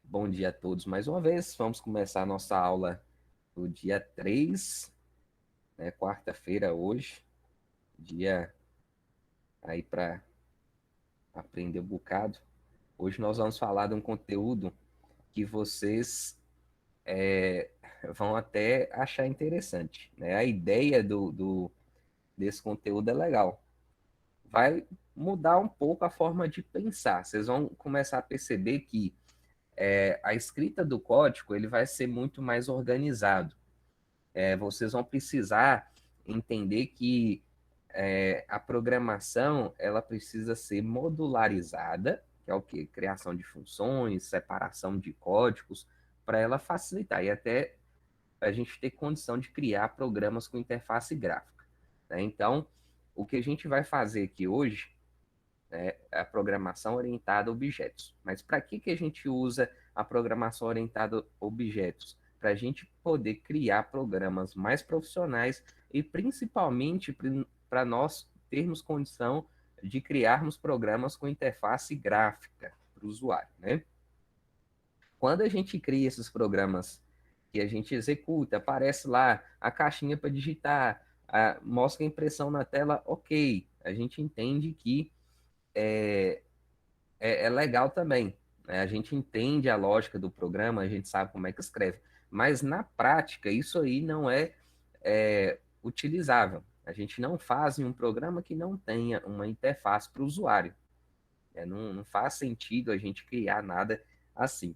Bom dia a todos mais uma vez. Vamos começar a nossa aula do dia 3, né, quarta-feira hoje, dia aí para aprender um bocado. Hoje nós vamos falar de um conteúdo que vocês vão até achar interessante, né? A ideia desse conteúdo é legal. Vai mudar um pouco a forma de pensar. Vocês vão começar a perceber que a escrita do código ele vai ser muito mais organizado. Vocês vão precisar entender que a programação ela precisa ser modularizada, que é o quê? Criação de funções, separação de códigos, para ela facilitar e até a gente ter condição de criar programas com interface gráfica, né? Então, o que a gente vai fazer aqui hoje é a programação orientada a objetos. Mas para que a gente usa a programação orientada a objetos? Para a gente poder criar programas mais profissionais e principalmente para nós termos condição de criarmos programas com interface gráfica para o usuário, né? Quando a gente cria esses programas que a gente executa, aparece lá a caixinha para digitar, mostra a impressão na tela, ok. A gente entende que é, é legal também, né? A gente entende a lógica do programa, a gente sabe como é que escreve, mas na prática isso aí não é utilizável. A gente não faz em um programa que não tenha uma interface para o usuário. Não faz sentido a gente criar nada assim.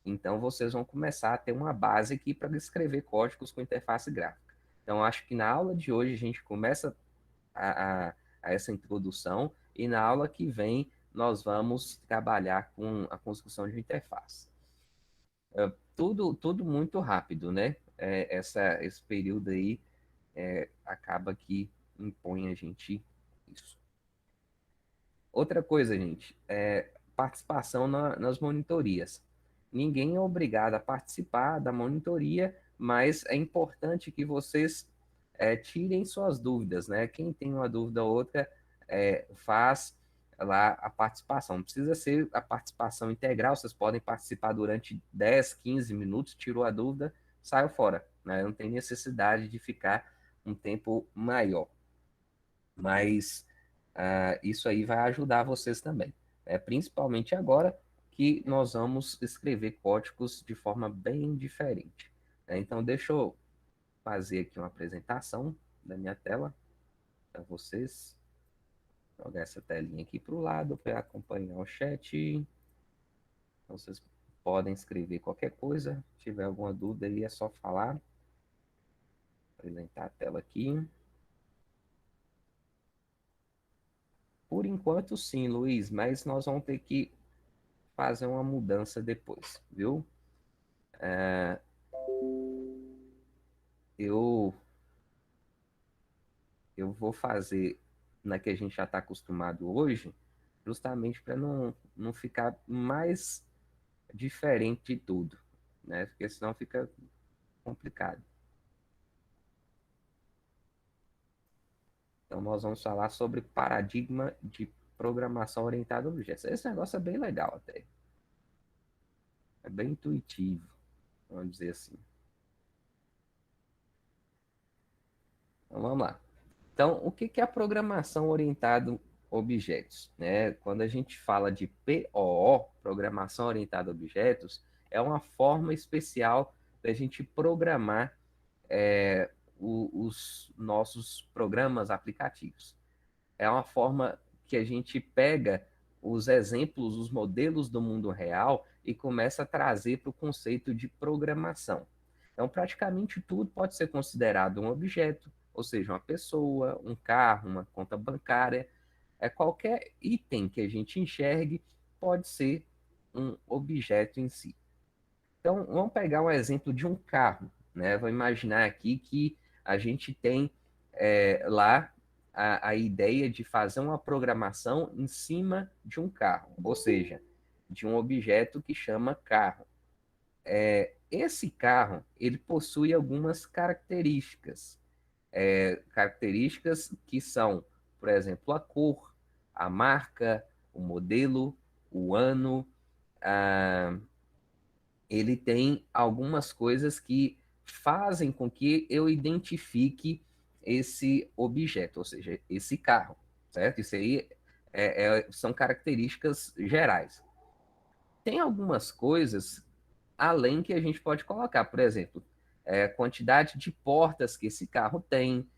Então vocês vão começar a ter uma base aqui para escrever códigos com interface gráfica. Então acho que na aula de hoje a gente começa a, a, a essa introdução e na aula que vem nós vamos trabalhar com a construção de interface. Tudo muito rápido, né? Esse período aí acaba que impõe a gente isso. Outra coisa, gente, participação nas monitorias. Ninguém é obrigado a participar da monitoria, mas é importante que vocês tirem suas dúvidas, né? Quem tem uma dúvida ou outra, faz lá a participação. Não precisa ser a participação integral, vocês podem participar durante 10, 15 minutos, tirou a dúvida, saiu fora, né? Não tem necessidade de ficar um tempo maior. Mas isso aí vai ajudar vocês também. Principalmente agora que nós vamos escrever códigos de forma bem diferente. Então, deixa eu fazer aqui uma apresentação da minha tela para vocês. Jogar essa telinha aqui para o lado para acompanhar o chat. Então, vocês podem escrever qualquer coisa. Se tiver alguma dúvida aí, é só falar. Apresentar a tela aqui. Por enquanto, sim, Luiz, mas nós vamos ter que fazer uma mudança depois, viu? Eu, eu vou fazer na que a gente já está acostumado hoje, justamente para não ficar mais diferente de tudo, né? Porque senão fica complicado. Então, nós vamos falar sobre paradigma de programação orientada a objetos. Esse negócio é bem legal até. É bem intuitivo, vamos dizer assim. Então, vamos lá. Então, o que é a programação orientada a objetos? Né? Quando a gente fala de POO, Programação Orientada a Objetos, é uma forma especial da gente programar os nossos programas aplicativos. É uma forma que a gente pega os exemplos, os modelos do mundo real e começa a trazer para o conceito de programação. Então, praticamente tudo pode ser considerado um objeto, ou seja, uma pessoa, um carro, uma conta bancária. Qualquer item que a gente enxergue pode ser um objeto em si. Então, vamos pegar um exemplo de um carro, né? Vou imaginar aqui que a gente tem lá a ideia de fazer uma programação em cima de um carro, ou seja, de um objeto que chama carro. Esse carro, ele possui algumas características, características que são, por exemplo, a cor, a marca, o modelo, o ano, ah, ele tem algumas coisas que fazem com que eu identifique esse objeto, ou seja, esse carro, certo? Isso aí são características gerais. Tem algumas coisas além que a gente pode colocar, por exemplo, quantidade de portas que esse carro tem,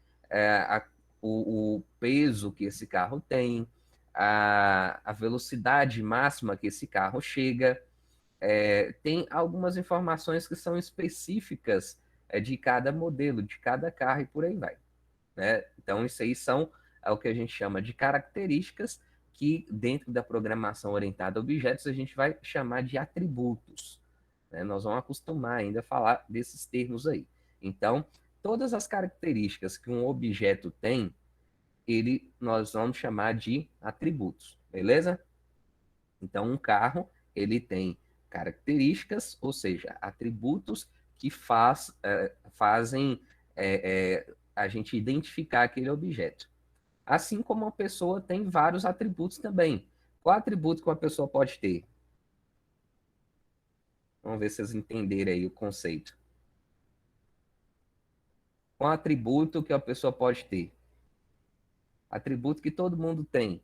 o peso que esse carro tem, a velocidade máxima que esse carro chega. Tem algumas informações que são específicas de cada modelo, de cada carro e por aí vai. Né? Então, isso aí são o que a gente chama de características que, dentro da programação orientada a objetos, a gente vai chamar de atributos. Né? Nós vamos acostumar ainda a falar desses termos aí. Então, todas as características que um objeto tem, nós vamos chamar de atributos, beleza? Então, um carro, ele tem características, ou seja, atributos que fazem a gente identificar aquele objeto. Assim como uma pessoa tem vários atributos também. Qual atributo que uma pessoa pode ter? Vamos ver se vocês entenderem aí o conceito. Qual atributo que a pessoa pode ter? Atributo que todo mundo tem.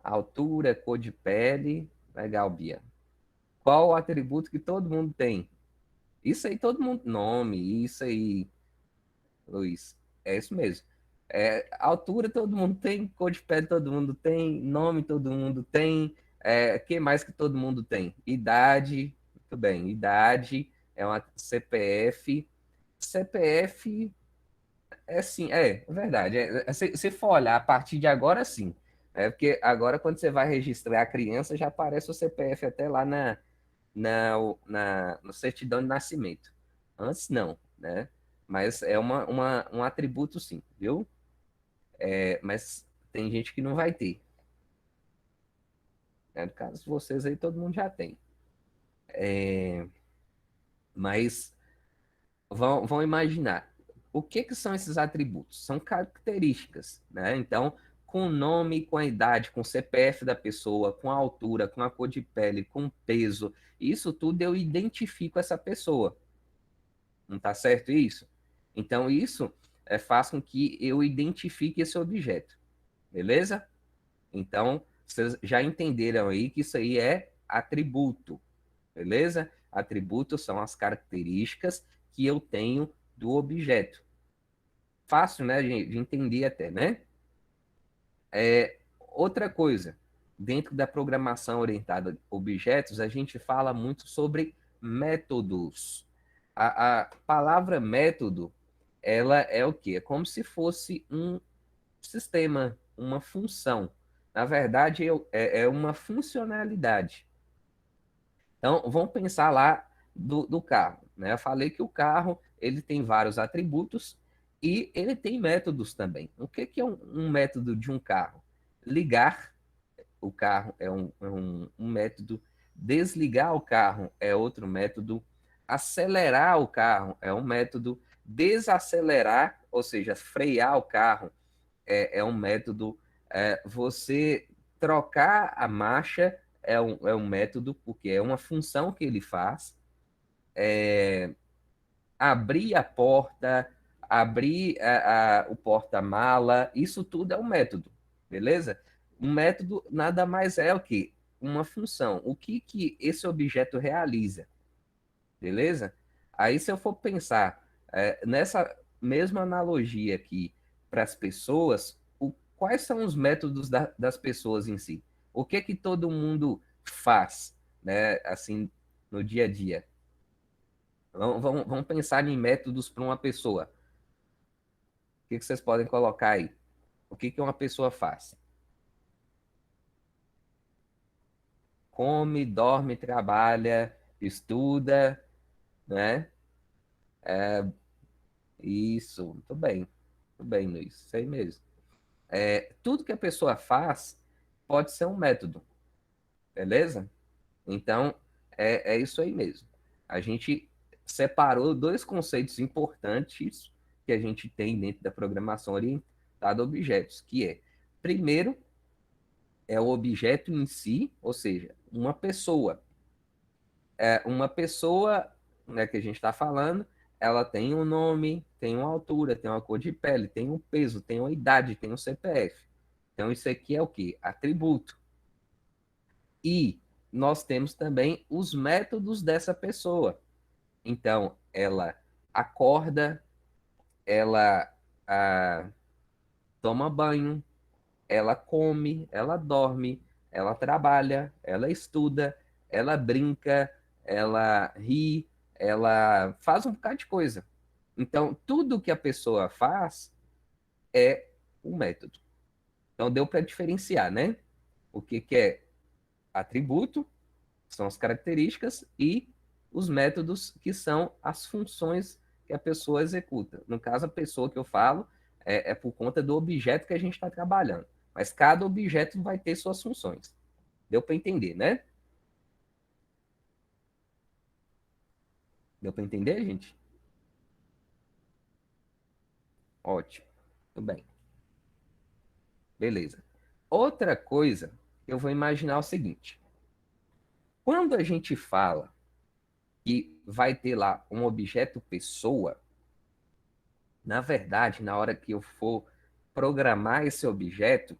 Altura, cor de pele. Legal, Bia. Qual o atributo que todo mundo tem? Isso aí todo mundo. Nome, isso aí, Luiz. É isso mesmo. Altura todo mundo tem, cor de pele todo mundo tem, nome todo mundo tem. Que mais que todo mundo tem? Idade, muito bem. Idade é uma CPF. CPF é sim, é verdade. Se for olhar a partir de agora, sim. Porque agora, quando você vai registrar a criança, já aparece o CPF até lá na certidão de nascimento. Antes não, né? Mas é um atributo sim, viu? Mas tem gente que não vai ter. Né? No caso de vocês aí, todo mundo já tem. Mas vão imaginar. O que são esses atributos? São características, né? Então, com o nome, com a idade, com o CPF da pessoa, com a altura, com a cor de pele, com o peso, isso tudo eu identifico essa pessoa. Não está certo isso? Então, isso faz com que eu identifique esse objeto. Beleza? Então, vocês já entenderam aí que isso aí é atributo. Beleza? Atributos são as características que eu tenho do objeto. Fácil, né, de entender até, né? Outra coisa, dentro da programação orientada a objetos, a gente fala muito sobre métodos. A palavra método, ela é o quê? É como se fosse um sistema, uma função. Na verdade, é uma funcionalidade. Então, vamos pensar lá do carro. Né? Eu falei que o carro ele tem vários atributos e ele tem métodos também. O que é um método de um carro? Ligar o carro é um método, desligar o carro é outro método, acelerar o carro é um método, desacelerar, ou seja, frear o carro é um método, você trocar a marcha é um método, porque é uma função que ele faz, abrir a porta, abrir o porta-mala, isso tudo é um método, beleza? Um método nada mais é o que? Uma função. O que esse objeto realiza, beleza? Aí, se eu for pensar nessa mesma analogia aqui para as pessoas, quais são os métodos das pessoas em si? O que todo mundo faz, né? Assim, no dia a dia? Vamos pensar em métodos para uma pessoa. O que vocês podem colocar aí? O que uma pessoa faz? Come, dorme, trabalha, estuda, né? Isso, muito bem, Luiz, isso aí mesmo. Tudo que a pessoa faz pode ser um método, beleza? Então, é isso aí mesmo. A gente separou dois conceitos importantes que a gente tem dentro da programação orientada a objetos, que é, primeiro, é o objeto em si, ou seja, uma pessoa. Uma pessoa, né, que a gente está falando, ela tem um nome, tem uma altura, tem uma cor de pele, tem um peso, tem uma idade, tem um CPF. Então, isso aqui é o quê? Atributo. E nós temos também os métodos dessa pessoa. Então, ela acorda, ela ah, toma banho, ela come, ela dorme, ela trabalha, ela estuda, ela brinca, ela ri, ela faz um bocado de coisa. Então, tudo que a pessoa faz é um método. Então, deu para diferenciar, né? O que, que é atributo, que são as características, e os métodos, que são as funções que a pessoa executa. No caso, a pessoa que eu falo é por conta do objeto que a gente está trabalhando. Mas cada objeto vai ter suas funções. Deu para entender, né? Deu para entender, gente? Ótimo. Tudo bem. Beleza. Outra coisa, eu vou imaginar o seguinte: quando a gente fala que vai ter lá um objeto pessoa, na verdade, na hora que eu for programar esse objeto,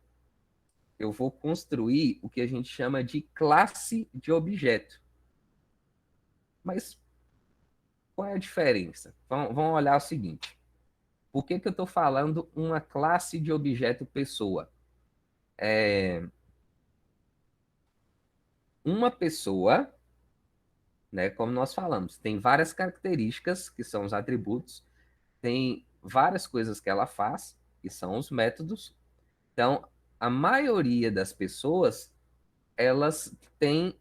eu vou construir o que a gente chama de classe de objeto. Mas qual é a diferença? Vamos olhar o seguinte: por que, que eu estou falando uma classe de objeto pessoa? Uma pessoa, né, como nós falamos, tem várias características, que são os atributos, tem várias coisas que ela faz, que são os métodos. Então, a maioria das pessoas, elas têm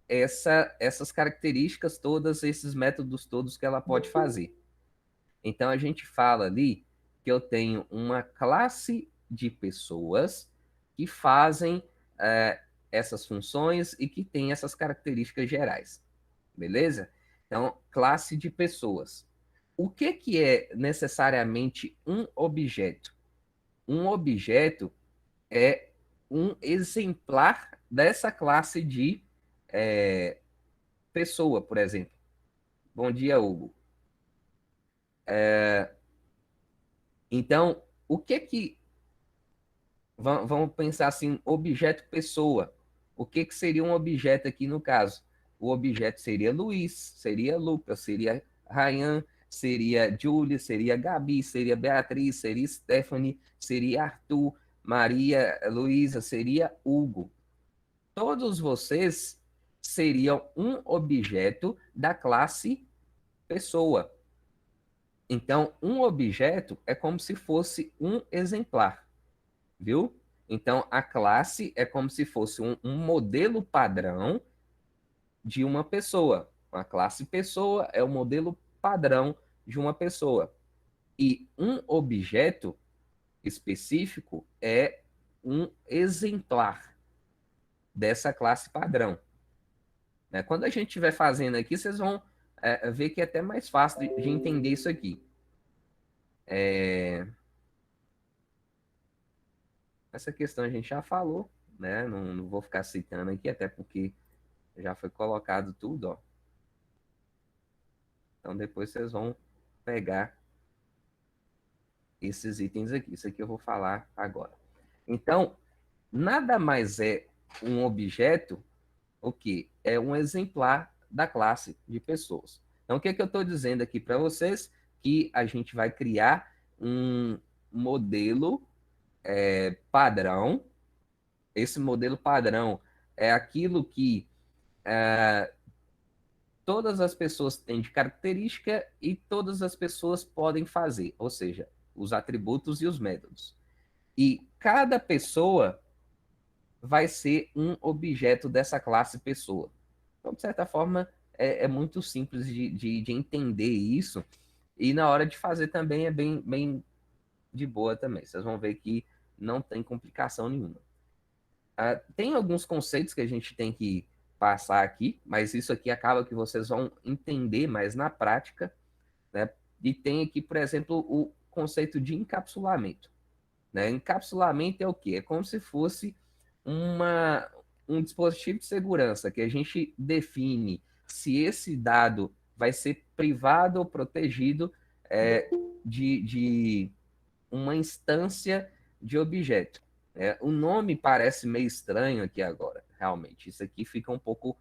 essas características todas, esses métodos todos que ela pode fazer. Então, a gente fala ali que eu tenho uma classe de pessoas que fazem essas funções e que têm essas características gerais. Beleza? Então, classe de pessoas. O que, que é necessariamente um objeto? Um objeto é um exemplar dessa classe de é, pessoa, por exemplo. Bom dia, Hugo. Então, o que que vamos pensar assim, objeto pessoa. O que que seria um objeto aqui no caso? O objeto seria Luiz, seria Lucas, seria Ryan, seria Júlia, seria Gabi, seria Beatriz, seria Stephanie, seria Arthur, Maria, Luísa, seria Hugo. Todos vocês seriam um objeto da classe pessoa. Então, um objeto é como se fosse um exemplar, viu? Então, a classe é como se fosse um modelo padrão de uma pessoa. A classe pessoa é o modelo padrão de uma pessoa. E um objeto específico é um exemplar dessa classe padrão. Né? Quando a gente estiver fazendo aqui, vocês vão ver que é até mais fácil de entender isso aqui. Essa questão a gente já falou, né? Não vou ficar citando aqui, até porque já foi colocado tudo, ó. Então depois vocês vão pegar esses itens aqui. Isso aqui eu vou falar agora. Então, nada mais é um objeto, o que? É um exemplar da classe de pessoas. Então, o que, é que eu estou dizendo aqui para vocês? Que a gente vai criar um modelo padrão. Esse modelo padrão é aquilo que todas as pessoas têm de característica e todas as pessoas podem fazer, ou seja, os atributos e os métodos. E cada pessoa vai ser um objeto dessa classe pessoa. Então, de certa forma, é muito simples de entender isso. E na hora de fazer também é bem de boa também. Vocês vão ver que não tem complicação nenhuma. Tem alguns conceitos que a gente tem que passar aqui, mas isso aqui acaba que vocês vão entender mais na prática, né? E tem aqui, por exemplo, conceito de encapsulamento, né? Encapsulamento é o quê? É como se fosse uma, um dispositivo de segurança que a gente define se esse dado vai ser privado ou protegido de uma instância de objeto. O nome parece meio estranho aqui agora, realmente. Isso aqui fica um pouco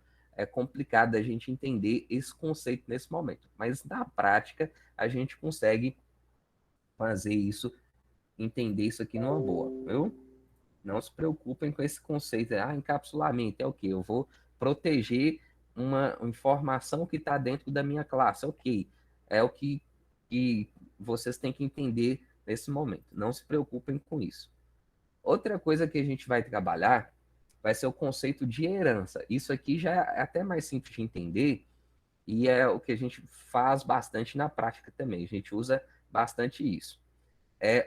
complicado a gente entender esse conceito nesse momento. Mas na prática, a gente consegue fazer isso, entender isso aqui numa boa, viu? Não se preocupem com esse conceito. Encapsulamento é o quê? Eu vou proteger uma informação que está dentro da minha classe. Ok. É o que vocês têm que entender nesse momento. Não se preocupem com isso. Outra coisa que a gente vai trabalhar vai ser o conceito de herança. Isso aqui já é até mais simples de entender e é o que a gente faz bastante na prática também. A gente usa bastante isso.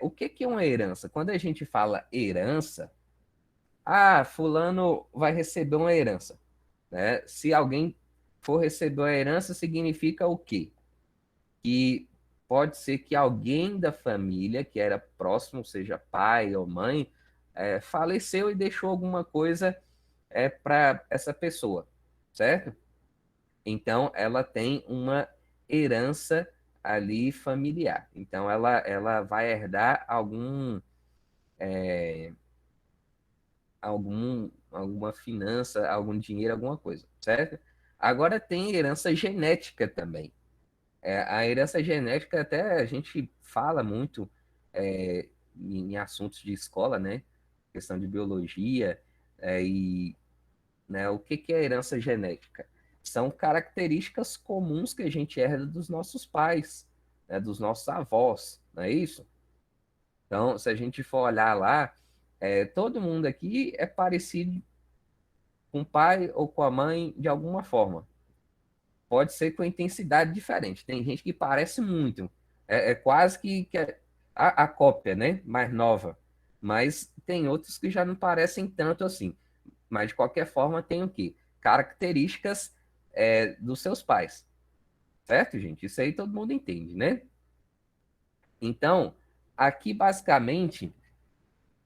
O que é uma herança? Quando a gente fala herança, fulano vai receber uma herança, né? Se alguém for receber uma herança, significa o quê? Que pode ser que alguém da família que era próximo, seja pai ou mãe, faleceu e deixou alguma coisa para essa pessoa, certo? Então, ela tem uma herança ali familiar. Então, ela vai herdar alguma finança, algum dinheiro, alguma coisa, certo? Agora tem herança genética também. A herança genética até a gente fala muito em assuntos de escola, né? Questão de biologia, e né, o que é herança genética? São características comuns que a gente herda dos nossos pais, né, dos nossos avós, não é isso? Então, se a gente for olhar lá, todo mundo aqui é parecido com o pai ou com a mãe de alguma forma. Pode ser com intensidade diferente. Tem gente que parece muito. É quase que a cópia, né? Mais nova. Mas tem outros que já não parecem tanto assim. Mas, de qualquer forma, tem o quê? Características dos seus pais. Certo, gente? Isso aí todo mundo entende, né? Então, aqui, basicamente,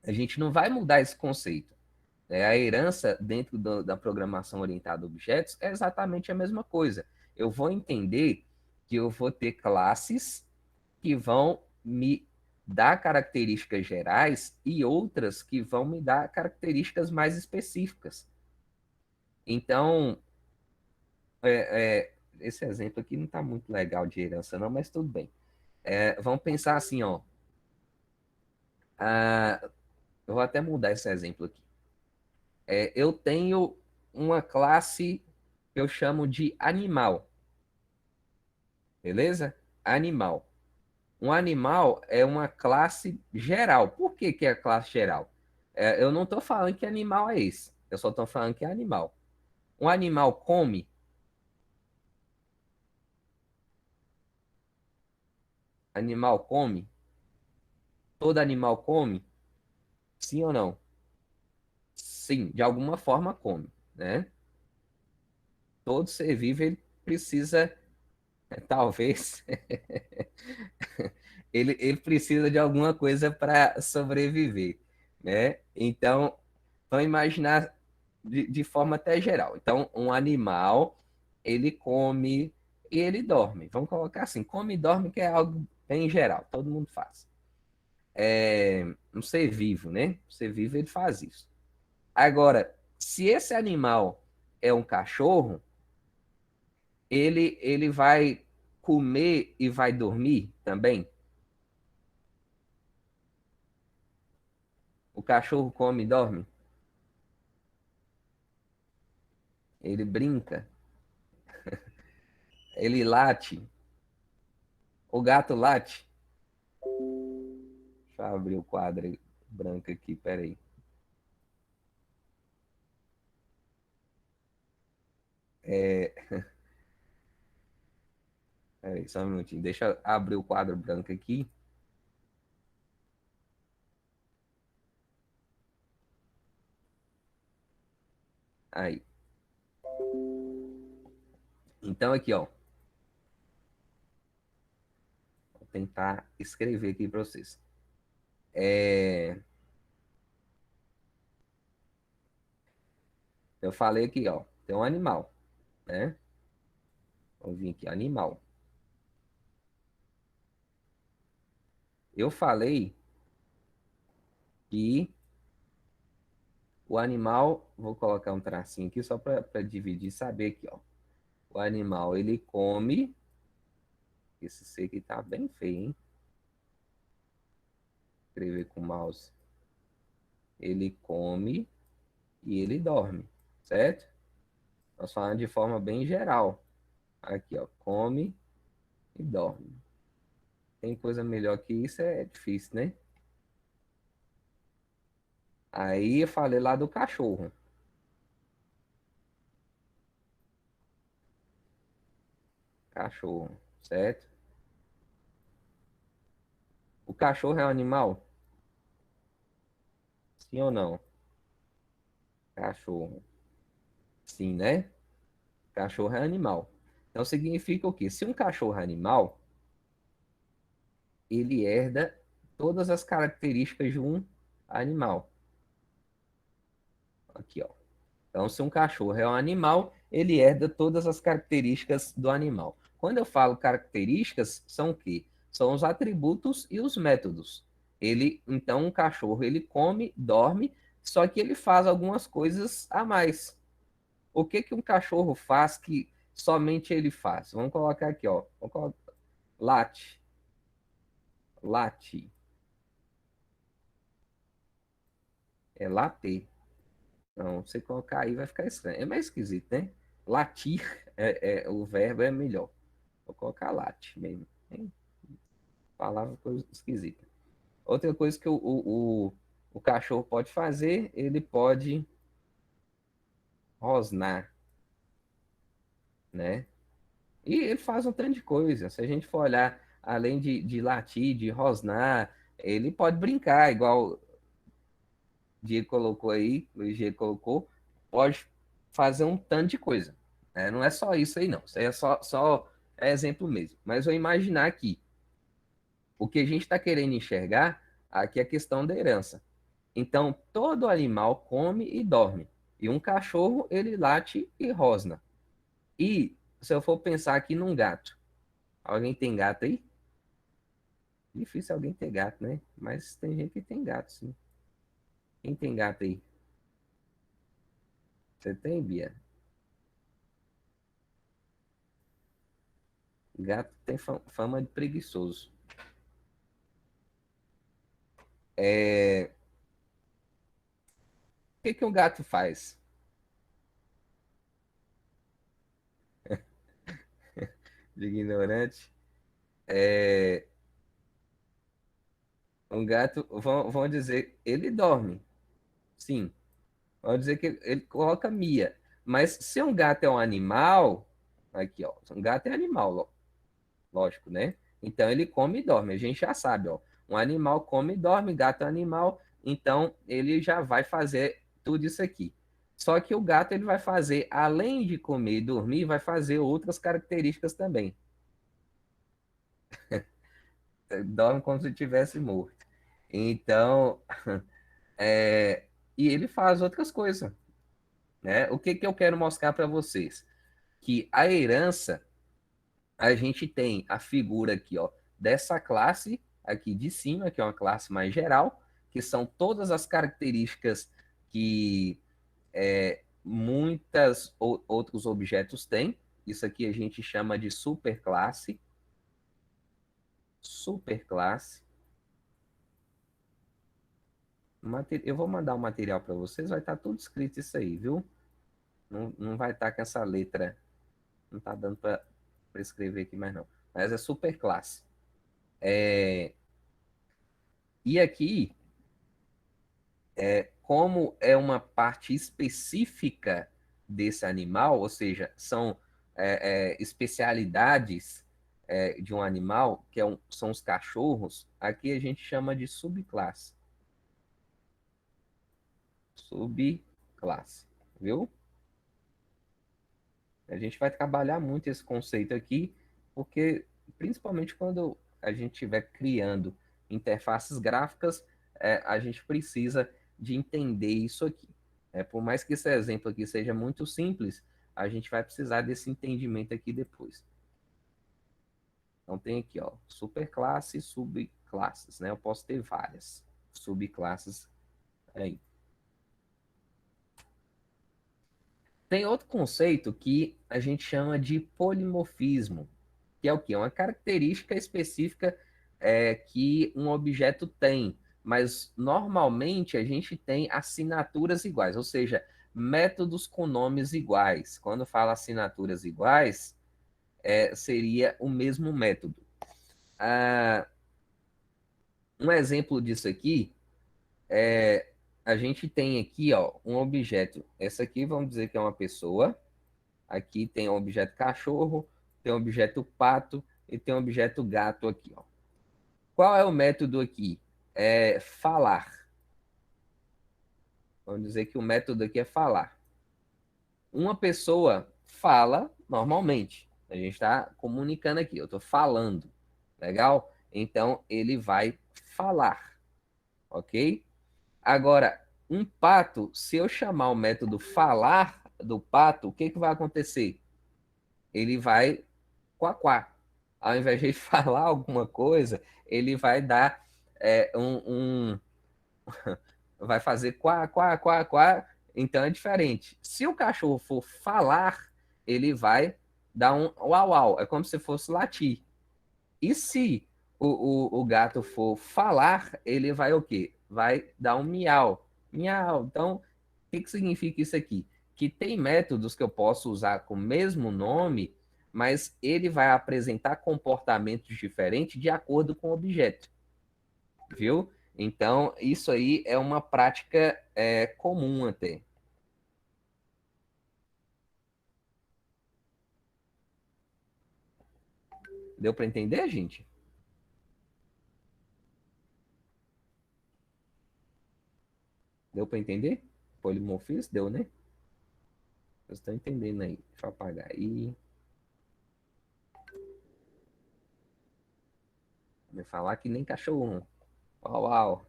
a gente não vai mudar esse conceito. A herança dentro da programação orientada a objetos é exatamente a mesma coisa. Eu vou entender que eu vou ter classes que vão me dar características gerais e outras que vão me dar características mais específicas. Então, esse exemplo aqui não está muito legal de herança, não, mas tudo bem. Vamos pensar assim, ó. Ah, eu vou até mudar esse exemplo aqui. Eu tenho uma classe que eu chamo de animal, beleza? Animal. Um animal é uma classe geral. Por que é a classe geral? Eu não estou falando que animal é esse. Eu só estou falando que é animal. Um animal come? Animal come? Todo animal come? Sim ou não? Sim, de alguma forma come, né? Todo ser vivo ele precisa, talvez, ele precisa de alguma coisa para sobreviver, né? Então, vamos imaginar de forma até geral. Então, um animal, ele come e ele dorme. Vamos colocar assim, come e dorme, que é algo bem geral, todo mundo faz. Um ser vivo, né? Um ser vivo, ele faz isso. Agora, se esse animal é um cachorro, ele vai comer e vai dormir também? O cachorro come e dorme? Ele brinca? Ele late? O gato late? Deixa eu abrir o quadro branco aqui, peraí. É, peraí, só um minutinho. Deixa eu abrir o quadro branco aqui. Aí. Então, aqui, ó. tentar escrever aqui para vocês. É, eu falei aqui, ó, tem um animal, né? Vamos vir aqui, animal. Eu falei que o animal, vou colocar um tracinho aqui só para dividir, saber aqui, ó. O animal, ele come, esse C aqui tá bem feio, hein? Escrever com o mouse. Ele come e ele dorme, certo? Nós falando de forma bem geral. Aqui, ó, come e dorme. Tem coisa melhor que isso, é difícil, né? Aí eu falei lá do cachorro. Cachorro, certo? O cachorro é um animal? Sim ou não? Cachorro. Sim, né? Cachorro é animal. Então significa o quê? Se um cachorro é animal, ele herda todas as características de um animal. Aqui, ó. Então, se um cachorro é um animal, ele herda todas as características do animal. Quando eu falo características, são o quê? São os atributos e os métodos. Então, um cachorro, ele come, dorme, só que ele faz algumas coisas a mais. O que que um cachorro faz que somente ele faz? Vamos colocar aqui, ó. Late, late, é later. Não, você colocar aí vai ficar estranho. É mais esquisito, né? Latir, o verbo é melhor. Vou colocar late mesmo. Hein? Palavra coisa esquisita. Outra coisa que o cachorro pode fazer, ele pode rosnar, né? E ele faz um tanto de coisa. Se a gente for olhar, além de latir, de rosnar, ele pode brincar, igual o Diego colocou aí, o Diego colocou, pode fazer um tanto de coisa. Né? Não é só isso aí, não. Isso aí é só exemplo mesmo. Mas vou imaginar aqui. O que a gente está querendo enxergar aqui é a questão da herança. Então, todo animal come e dorme. E um cachorro, ele late e rosna. E se eu for pensar aqui num gato, alguém tem gato aí? Difícil alguém ter gato, né? Mas tem gente que tem gato, sim. Quem tem gato aí? Você tem, Bia? Gato tem fama de preguiçoso. O que que um gato faz? De ignorante. É, um gato, vão dizer, ele dorme. Sim. Vamos dizer que ele coloca Mia. Mas se um gato é um animal, aqui, ó, um gato é animal, lógico, né? Então ele come e dorme. A gente já sabe, ó. Um animal come e dorme, gato é animal, então ele já vai fazer tudo isso aqui. Só que o gato ele vai fazer, além de comer e dormir, vai fazer outras características também. Dorme como se estivesse morto. Então, é, e ele faz outras coisas, né? O que que eu quero mostrar para vocês? Que a herança, a gente tem a figura aqui, ó, dessa classe aqui de cima, que é uma classe mais geral, que são todas as características que muitas outros objetos têm. Isso aqui a gente chama de superclasse. Superclasse. Eu vou mandar o material para vocês, vai estar tudo escrito isso aí, viu? Não vai estar com essa letra, não está dando para escrever aqui mais não. Mas é superclasse. E aqui, como é uma parte específica desse animal, ou seja, são especialidades de um animal, são os cachorros, aqui a gente chama de subclasse. Subclasse, viu? A gente vai trabalhar muito esse conceito aqui, porque principalmente quando a gente estiver criando interfaces gráficas, a gente precisa de entender isso aqui. Por mais que esse exemplo aqui seja muito simples, a gente vai precisar desse entendimento aqui depois. Então tem aqui, ó, superclasse e subclasses, né? Eu posso ter várias subclasses aí. Tem outro conceito que a gente chama de polimorfismo, que é o quê? Uma característica específica que um objeto tem, mas normalmente a gente tem assinaturas iguais, ou seja, métodos com nomes iguais. Quando fala assinaturas iguais, seria o mesmo método. Ah, um exemplo disso aqui a gente tem aqui, ó, um objeto. Essa aqui vamos dizer que é uma pessoa. Aqui tem o objeto cachorro, tem o objeto pato e tem o objeto gato aqui, ó. Qual é o método aqui? É falar. Vamos dizer que o método aqui é falar. Uma pessoa fala normalmente. A gente está comunicando aqui, eu estou falando. Legal? Então, ele vai falar, ok? Agora, um pato, se eu chamar o método falar do pato, o que, que vai acontecer? Ele vai quá. Ao invés de falar alguma coisa, ele vai dar vai fazer quá. Então é diferente. Se o cachorro for falar, ele vai dar um uau, uau. É como se fosse latir. E se o gato for falar, ele vai o quê? Vai dar um miau. Miau. Então, o que, que significa isso aqui? Que tem métodos que eu posso usar com o mesmo nome, mas ele vai apresentar comportamentos diferentes de acordo com o objeto, viu? Então, isso aí é uma prática comum até. Deu para entender, gente? Deu para entender? Polimorfismo? Deu, né? Vocês estão entendendo aí. Deixa eu apagar aí. Vai falar que nem cachorro. Uau, uau.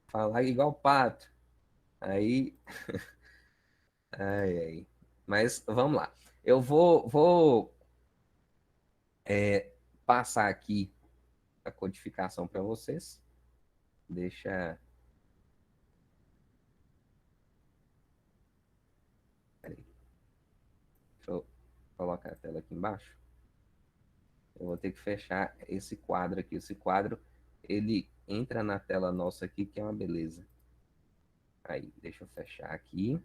Falar igual pato. Aí, ai, ai. Mas vamos lá. Eu vou passar aqui a codificação para vocês. Deixa, peraí, deixa eu colocar a tela aqui embaixo. Eu vou ter que fechar esse quadro aqui. Esse quadro, ele entra na tela nossa aqui, que é uma beleza. Aí, deixa eu fechar aqui.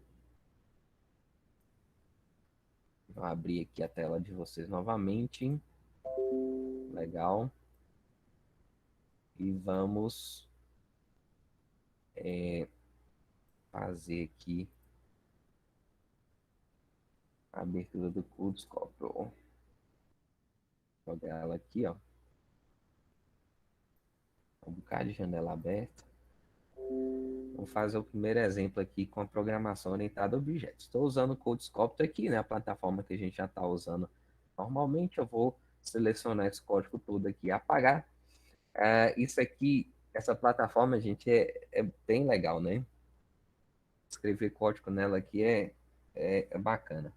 Vou abrir aqui a tela de vocês novamente. Legal. E vamos fazer aqui a abertura do CodeScope. Vou jogar ela aqui, ó. Um bocado de janela aberta. Vamos fazer o primeiro exemplo aqui com a programação orientada a objetos. Estou usando o CodeScope aqui, né? A plataforma que a gente já está usando normalmente. Eu vou selecionar esse código todo aqui e apagar. Isso aqui, essa plataforma, gente, é bem legal, né? Escrever código nela aqui é bacana.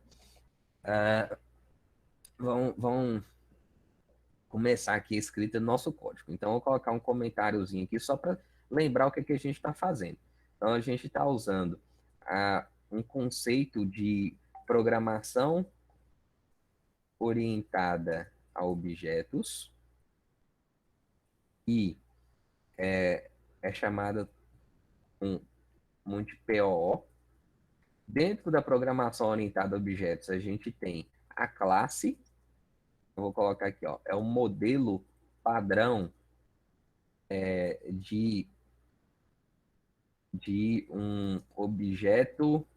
Vão começar aqui a escrita do nosso código. Então, eu vou colocar um comentáriozinho aqui só para lembrar o que, que a gente está fazendo. Então, a gente está usando um conceito de programação orientada a objetos e é chamada muito POO. Dentro da programação orientada a objetos, a gente tem a classe. Eu vou colocar aqui, ó, é o modelo padrão de um objeto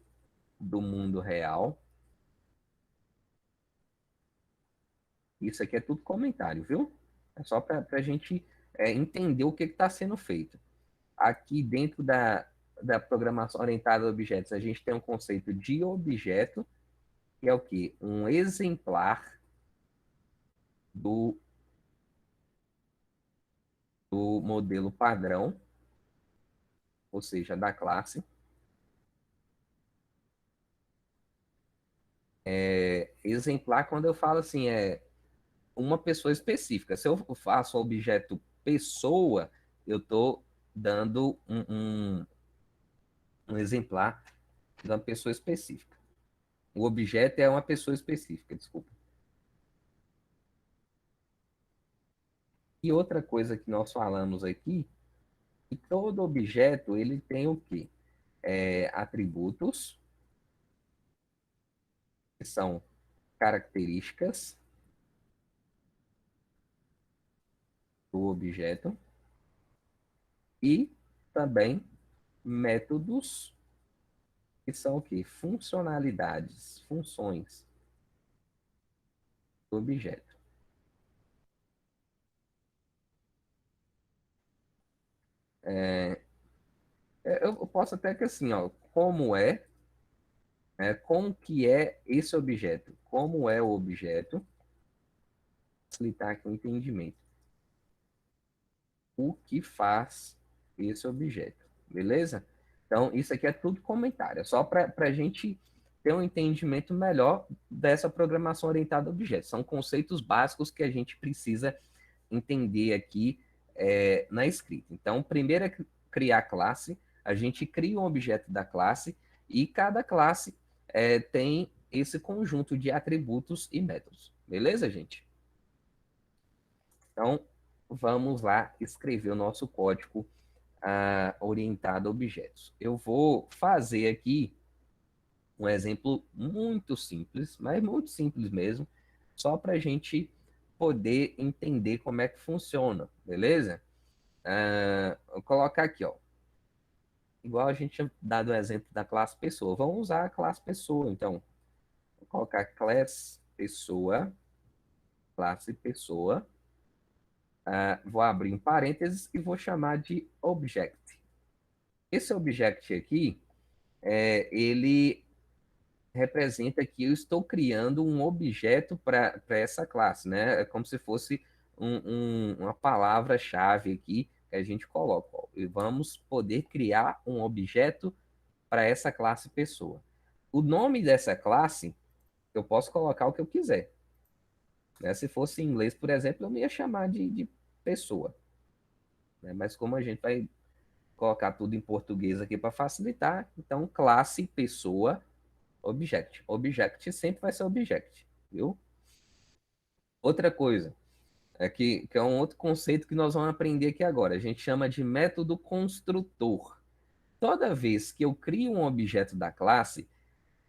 do mundo real. Isso aqui é tudo comentário, viu? É só para a gente entender o que está sendo feito. Aqui dentro da programação orientada a objetos, a gente tem um conceito de objeto, que é o quê? Um exemplar do do modelo padrão, ou seja, da classe. Exemplar, quando eu falo assim, é uma pessoa específica. Se eu faço o objeto pessoa, eu estou dando um exemplar de uma pessoa específica. O objeto é uma pessoa específica, desculpa. E outra coisa que nós falamos aqui, que todo objeto ele tem o quê? Atributos, que são características do objeto, e também métodos, que são o quê? Funcionalidades, funções do objeto. Eu posso até que assim, ó, como que é esse objeto? Como é o objeto? Facilitar aqui o entendimento. O que faz esse objeto, beleza? Então, isso aqui é tudo comentário, é só para a gente ter um entendimento melhor dessa programação orientada a objetos. São conceitos básicos que a gente precisa entender aqui na escrita. Então, primeiro é criar classe, a gente cria um objeto da classe e cada classe tem esse conjunto de atributos e métodos. Beleza, gente? Então, vamos lá escrever o nosso código orientado a objetos. Eu vou fazer aqui um exemplo muito simples, mas muito simples mesmo, só para a gente poder entender como é que funciona, beleza? Vou colocar aqui, ó. Igual a gente tinha dado o exemplo da classe pessoa. Vamos usar a classe pessoa, então. Vou colocar classe pessoa. Vou abrir um parênteses e vou chamar de object. Esse object aqui, ele representa que eu estou criando um objeto para essa classe, né? É como se fosse uma palavra-chave aqui que a gente coloca. Ó, e vamos poder criar um objeto para essa classe pessoa. O nome dessa classe, eu posso colocar o que eu quiser. Né? Se fosse em inglês, por exemplo, eu não ia chamar de pessoa. Né? Mas como a gente vai colocar tudo em português aqui para facilitar, então classe pessoa object. Object sempre vai ser object, viu? Outra coisa, que é um outro conceito que nós vamos aprender aqui agora. A gente chama de método construtor. Toda vez que eu crio um objeto da classe,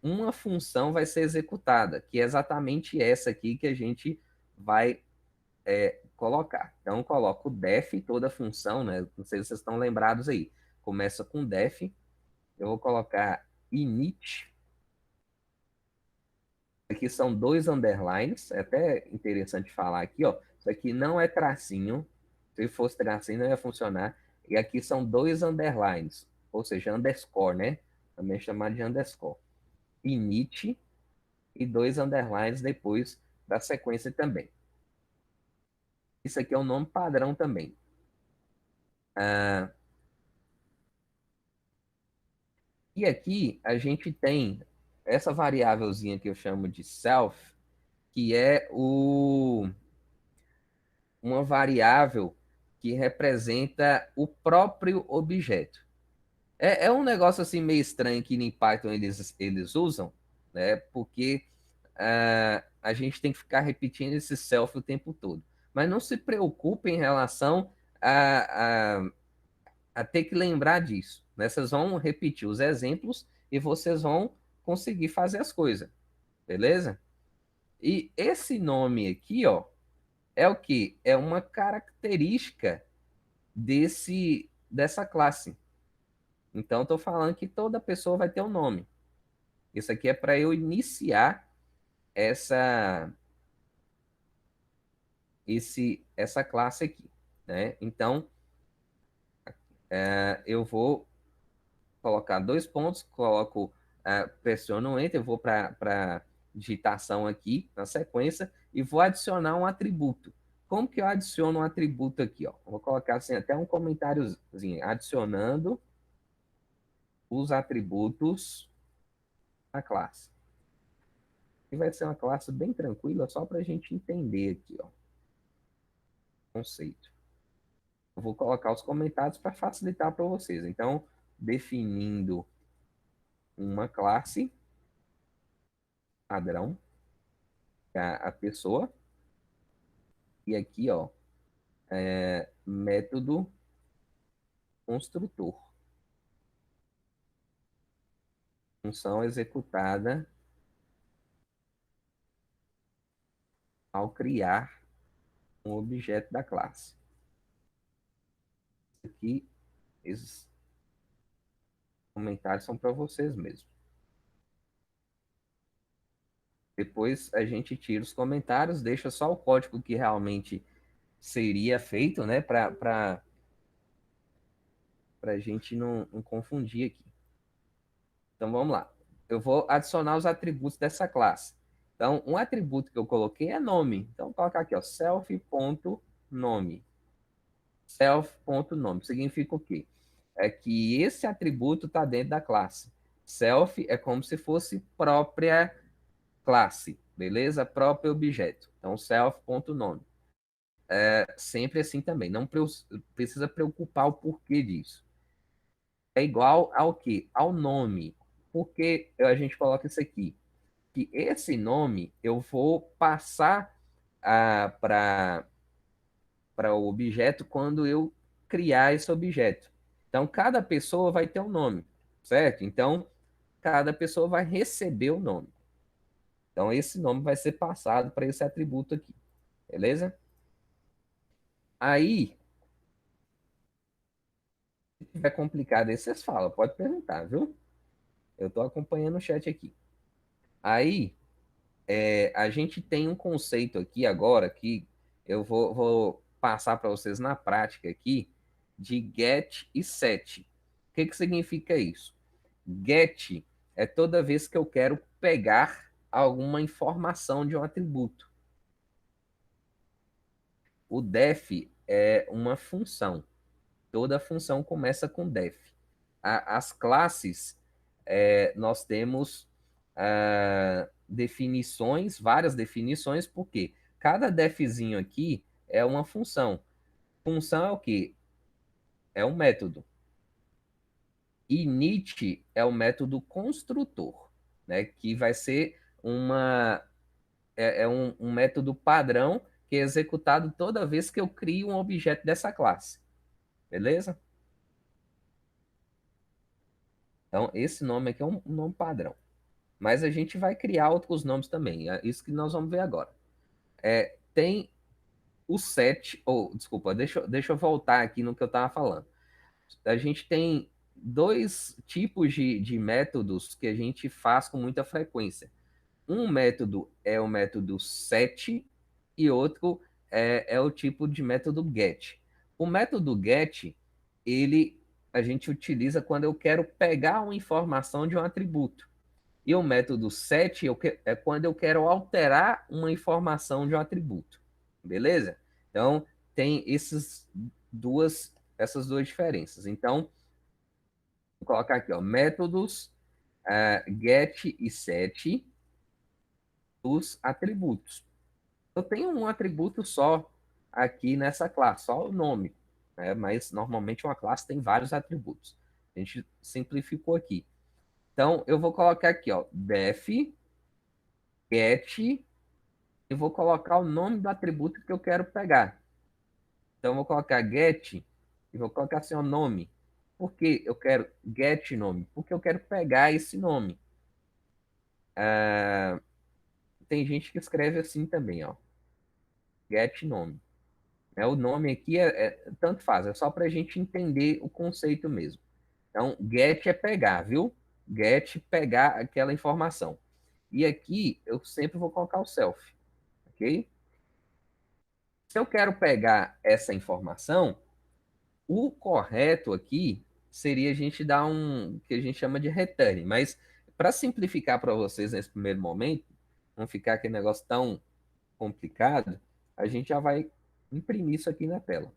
uma função vai ser executada, que é exatamente essa aqui que a gente vai colocar. Então, eu coloco def, toda função, né? Não sei se vocês estão lembrados aí. Começa com def, eu vou colocar init. Aqui são dois underlines, é até interessante falar aqui, ó. Isso aqui não é tracinho. Se fosse tracinho, não ia funcionar. E aqui são dois underlines, ou seja, underscore, né? Também é chamado de underscore. Init e dois underlines depois da sequência também. Isso aqui é um nome padrão também. E aqui a gente tem essa variávelzinha que eu chamo de self, que é uma variável que representa o próprio objeto. É um negócio assim meio estranho que em Python eles usam, né? Porque a gente tem que ficar repetindo esse self o tempo todo. Mas não se preocupe em relação a ter que lembrar disso. Né? Vocês vão repetir os exemplos e vocês vão conseguir fazer as coisas, beleza? E esse nome aqui, ó, é o que? É uma característica dessa classe. Então, estou falando que toda pessoa vai ter um nome. Isso aqui é para eu iniciar essa, essa classe aqui. Né? Então, eu vou colocar dois pontos, pressiono o Enter, eu vou para digitação aqui na sequência e vou adicionar um atributo. Como que eu adiciono um atributo aqui, ó? Vou colocar assim até um comentáriozinho, adicionando os atributos à classe. E vai ser uma classe bem tranquila, só para a gente entender aqui, ó, o conceito. Eu vou colocar os comentários para facilitar para vocês. Então, definindo uma classe padrão, que é a pessoa, e aqui, ó, método construtor, função executada ao criar um objeto da classe. Aqui, esses comentários são para vocês mesmos. Depois a gente tira os comentários, deixa só o código que realmente seria feito, né? Para a gente não confundir aqui. Então vamos lá. Eu vou adicionar os atributos dessa classe. Então, um atributo que eu coloquei é nome. Então, colocar aqui, ó, self.nome. Self.nome significa o quê? É que esse atributo está dentro da classe. Self é como se fosse própria classe, beleza? Próprio objeto. Então, self.nome. É sempre assim também. Não precisa preocupar o porquê disso. É igual ao quê? Ao nome. Por que a gente coloca isso aqui? Que esse nome eu vou passar para o objeto quando eu criar esse objeto. Então, cada pessoa vai ter um nome, certo? Então, cada pessoa vai receber o nome. Então, esse nome vai ser passado para esse atributo aqui, beleza? Aí, se tiver complicado aí, vocês falam, pode perguntar, viu? Eu estou acompanhando o chat aqui. Aí, a gente tem um conceito aqui agora que eu vou passar para vocês na prática aqui de get e set. O que que significa isso? Get é toda vez que eu quero pegar alguma informação de um atributo. O def é uma função. Toda função começa com def. As classes, nós temos definições, várias definições, porque cada defzinho aqui é uma função. Função é o quê? É um método. Init é o método construtor, né? Que vai ser um método padrão que é executado toda vez que eu crio um objeto dessa classe. Beleza? Então, esse nome aqui é um nome padrão. Mas a gente vai criar outros nomes também. É isso que nós vamos ver agora. Tem o set, ou desculpa, deixa eu voltar aqui no que eu estava falando. A gente tem dois tipos de métodos que a gente faz com muita frequência. Um método é o método set e outro é o tipo de método get. O método get, ele a gente utiliza quando eu quero pegar uma informação de um atributo. E o método set é quando eu quero alterar uma informação de um atributo. Beleza? Então, tem essas duas diferenças. Então, vou colocar aqui, ó, métodos get e set dos atributos. Eu tenho um atributo só aqui nessa classe, só o nome, né? Mas normalmente uma classe tem vários atributos. A gente simplificou aqui. Então, eu vou colocar aqui, ó, def, get, e vou colocar o nome do atributo que eu quero pegar. Então, eu vou colocar get e vou colocar assim o nome. Por que eu quero get nome? Porque eu quero pegar esse nome. Tem gente que escreve assim também, ó, get nome. O nome aqui tanto faz, é só para a gente entender o conceito mesmo. Então, get é pegar, viu? Get, pegar aquela informação. E aqui eu sempre vou colocar o self, ok? Se eu quero pegar essa informação, o correto aqui seria a gente dar que a gente chama de return. Mas para simplificar para vocês nesse primeiro momento, não ficar aquele negócio tão complicado, a gente já vai imprimir isso aqui na tela.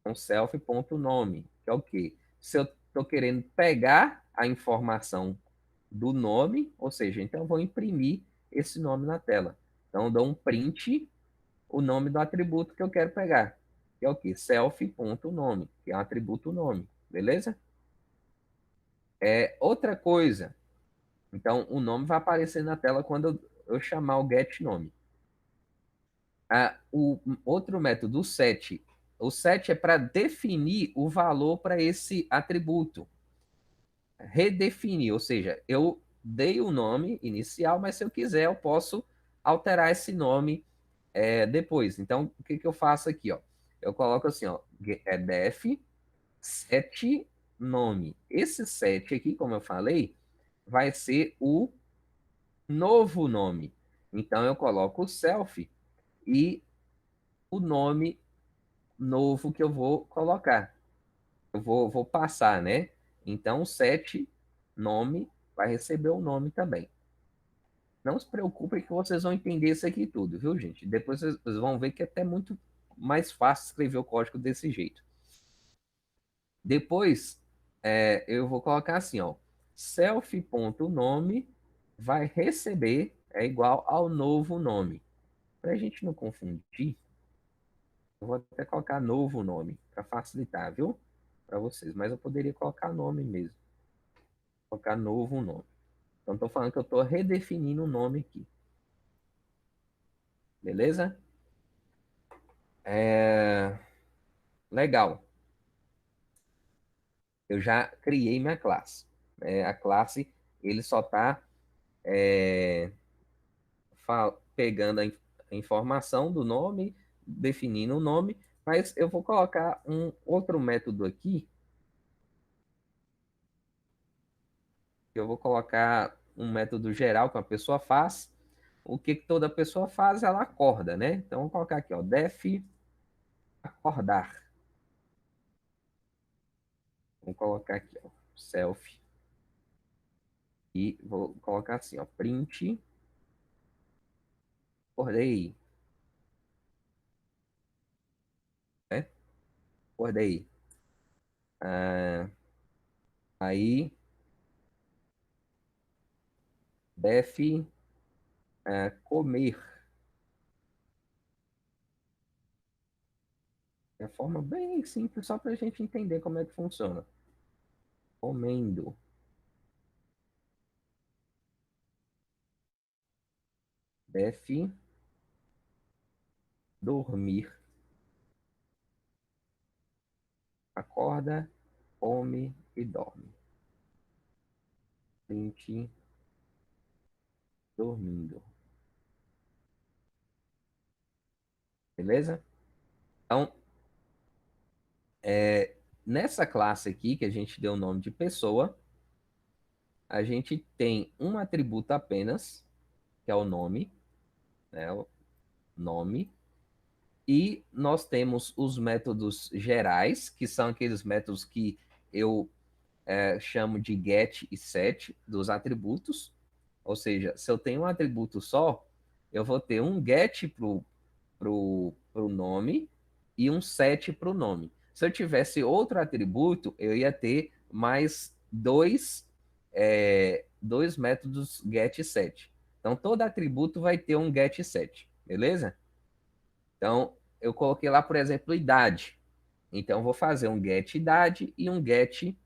Então, self.nome, que é o quê? Se eu estou querendo pegar a informação do nome, ou seja, então eu vou imprimir esse nome na tela. Então, eu dou um print, o nome do atributo que eu quero pegar, que é o quê? Self.nome, que é um atributo nome, beleza? Outra coisa, então o nome vai aparecer na tela quando eu chamar o getNome. O outro método, o set é para definir o valor para esse atributo. Redefinir, ou seja, eu dei o nome inicial, mas se eu quiser, eu posso alterar esse nome depois. Então, o que, que eu faço aqui? Ó? Eu coloco assim, ó, def set nome. Esse set aqui, como eu falei, vai ser o novo nome. Então, eu coloco o self e o nome novo que eu vou colocar. Eu vou passar, né? Então, o set nome vai receber o nome também. Não se preocupem que vocês vão entender isso aqui tudo, viu, gente? Depois vocês vão ver que é até muito mais fácil escrever o código desse jeito. Depois, eu vou colocar assim, ó. Self.nome vai receber é igual ao novo nome. Para a gente não confundir, eu vou até colocar novo nome, para facilitar, viu? Para vocês. Mas eu poderia colocar nome mesmo. Colocar novo nome. Então, estou falando que eu estou redefinindo o nome aqui. Beleza? Legal. Eu já criei minha classe. A classe, ele só está pegando a informação do nome, definindo o nome, mas eu vou colocar um outro método aqui, que eu vou colocar um método geral que a pessoa faz. O que toda pessoa faz, ela acorda, né? Então, vou colocar aqui, ó, def acordar. Vou colocar aqui, ó, self, e vou colocar assim, ó, print, acordei, né? Acordei. Ah, aí, def comer. É a forma bem simples, só para a gente entender como é que funciona. Comendo. Def dormir. Acorda, come e dorme. Print dormindo. Beleza? Então, nessa classe aqui, que a gente deu o nome de pessoa, a gente tem um atributo apenas, que é o nome, né? O nome. E nós temos os métodos gerais, que são aqueles métodos que eu chamo de get e set dos atributos. Ou seja, se eu tenho um atributo só, eu vou ter um get pro nome e um set para o nome. Se eu tivesse outro atributo, eu ia ter mais dois métodos get e set. Então, todo atributo vai ter um get e set, beleza? Então, eu coloquei lá, por exemplo, idade. Então, eu vou fazer um get idade e um get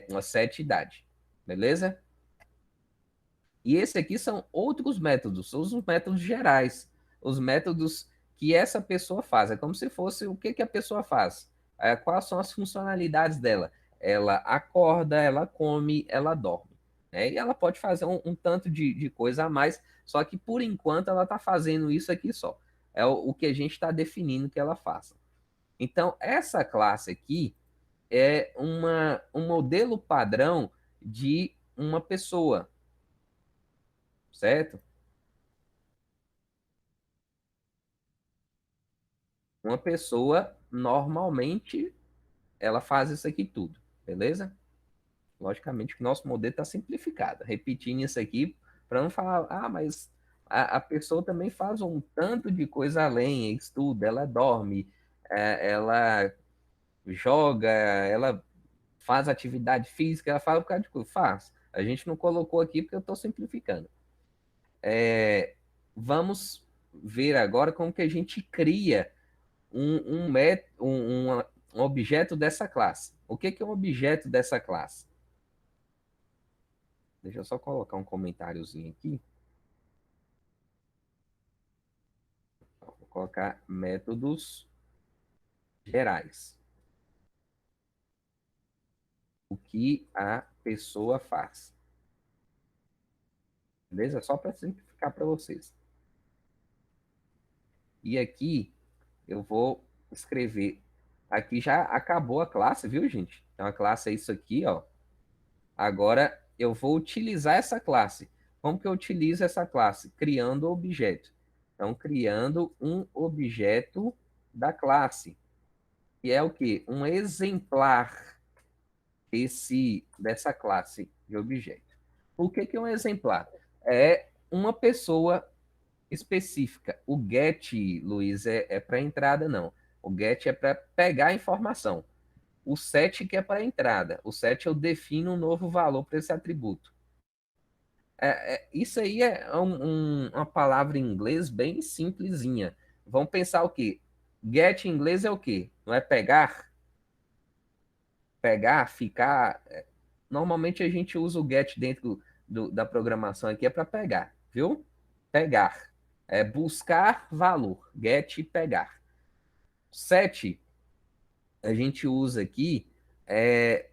uma set idade, beleza? E esse aqui são outros métodos, são os métodos gerais, os métodos que essa pessoa faz. É como se fosse o que, que a pessoa faz, quais são as funcionalidades dela. Ela acorda, ela come, ela dorme. Né? E ela pode fazer um tanto de coisa a mais, só que por enquanto ela está fazendo isso aqui só. É o que a gente está definindo que ela faça. Então, essa classe aqui é um modelo padrão de uma pessoa, certo? Uma pessoa, normalmente, ela faz isso aqui tudo, beleza? Logicamente que o nosso modelo está simplificado. Repetindo isso aqui, para não falar, mas a pessoa também faz um tanto de coisa além, estuda, ela dorme, ela joga, ela faz atividade física, ela fala por causa de coisa. Faz. A gente não colocou aqui porque eu estou simplificando. Vamos ver agora como que a gente cria um objeto dessa classe. O que que é um objeto dessa classe? Deixa eu só colocar um comentáriozinho aqui. Vou colocar métodos gerais. O que a pessoa faz. Beleza? Só para simplificar para vocês. E aqui eu vou escrever. Aqui já acabou a classe, viu, gente? Então a classe é isso aqui, ó. Agora eu vou utilizar essa classe. Como que eu utilizo essa classe? Criando objeto. Então, criando um objeto da classe, que é o quê? Um exemplar dessa classe de objeto. O que é um exemplar? É uma pessoa específica. O get, Luiz, é para entrada, não. O get é para pegar a informação. O set que é para entrada. O set eu defino um novo valor para esse atributo. Isso aí é uma palavra em inglês bem simplesinha. Vamos pensar o quê? Get em inglês é o quê? Não é pegar? Pegar, ficar. Normalmente a gente usa o get dentro da programação aqui é para pegar, viu? Pegar. É buscar valor. Get e pegar. Set a gente usa aqui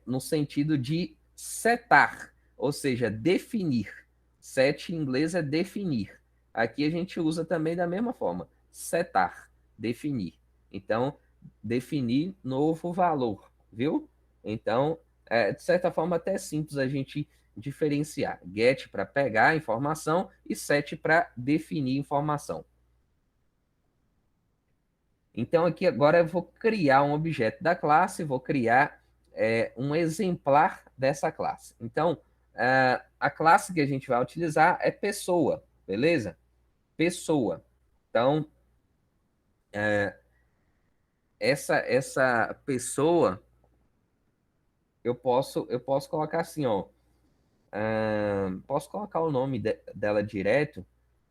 no sentido de setar, ou seja, definir. Set em inglês é definir. Aqui a gente usa também da mesma forma, setar, definir. Então, definir novo valor, viu? Então, de certa forma, até é simples a gente diferenciar. Get para pegar a informação e set para definir informação. Então, aqui agora eu vou criar um objeto da classe, vou criar um exemplar dessa classe. Então, a classe que a gente vai utilizar é pessoa, beleza? Pessoa. Então, essa pessoa, eu posso colocar assim, ó. Posso colocar o nome dela direto,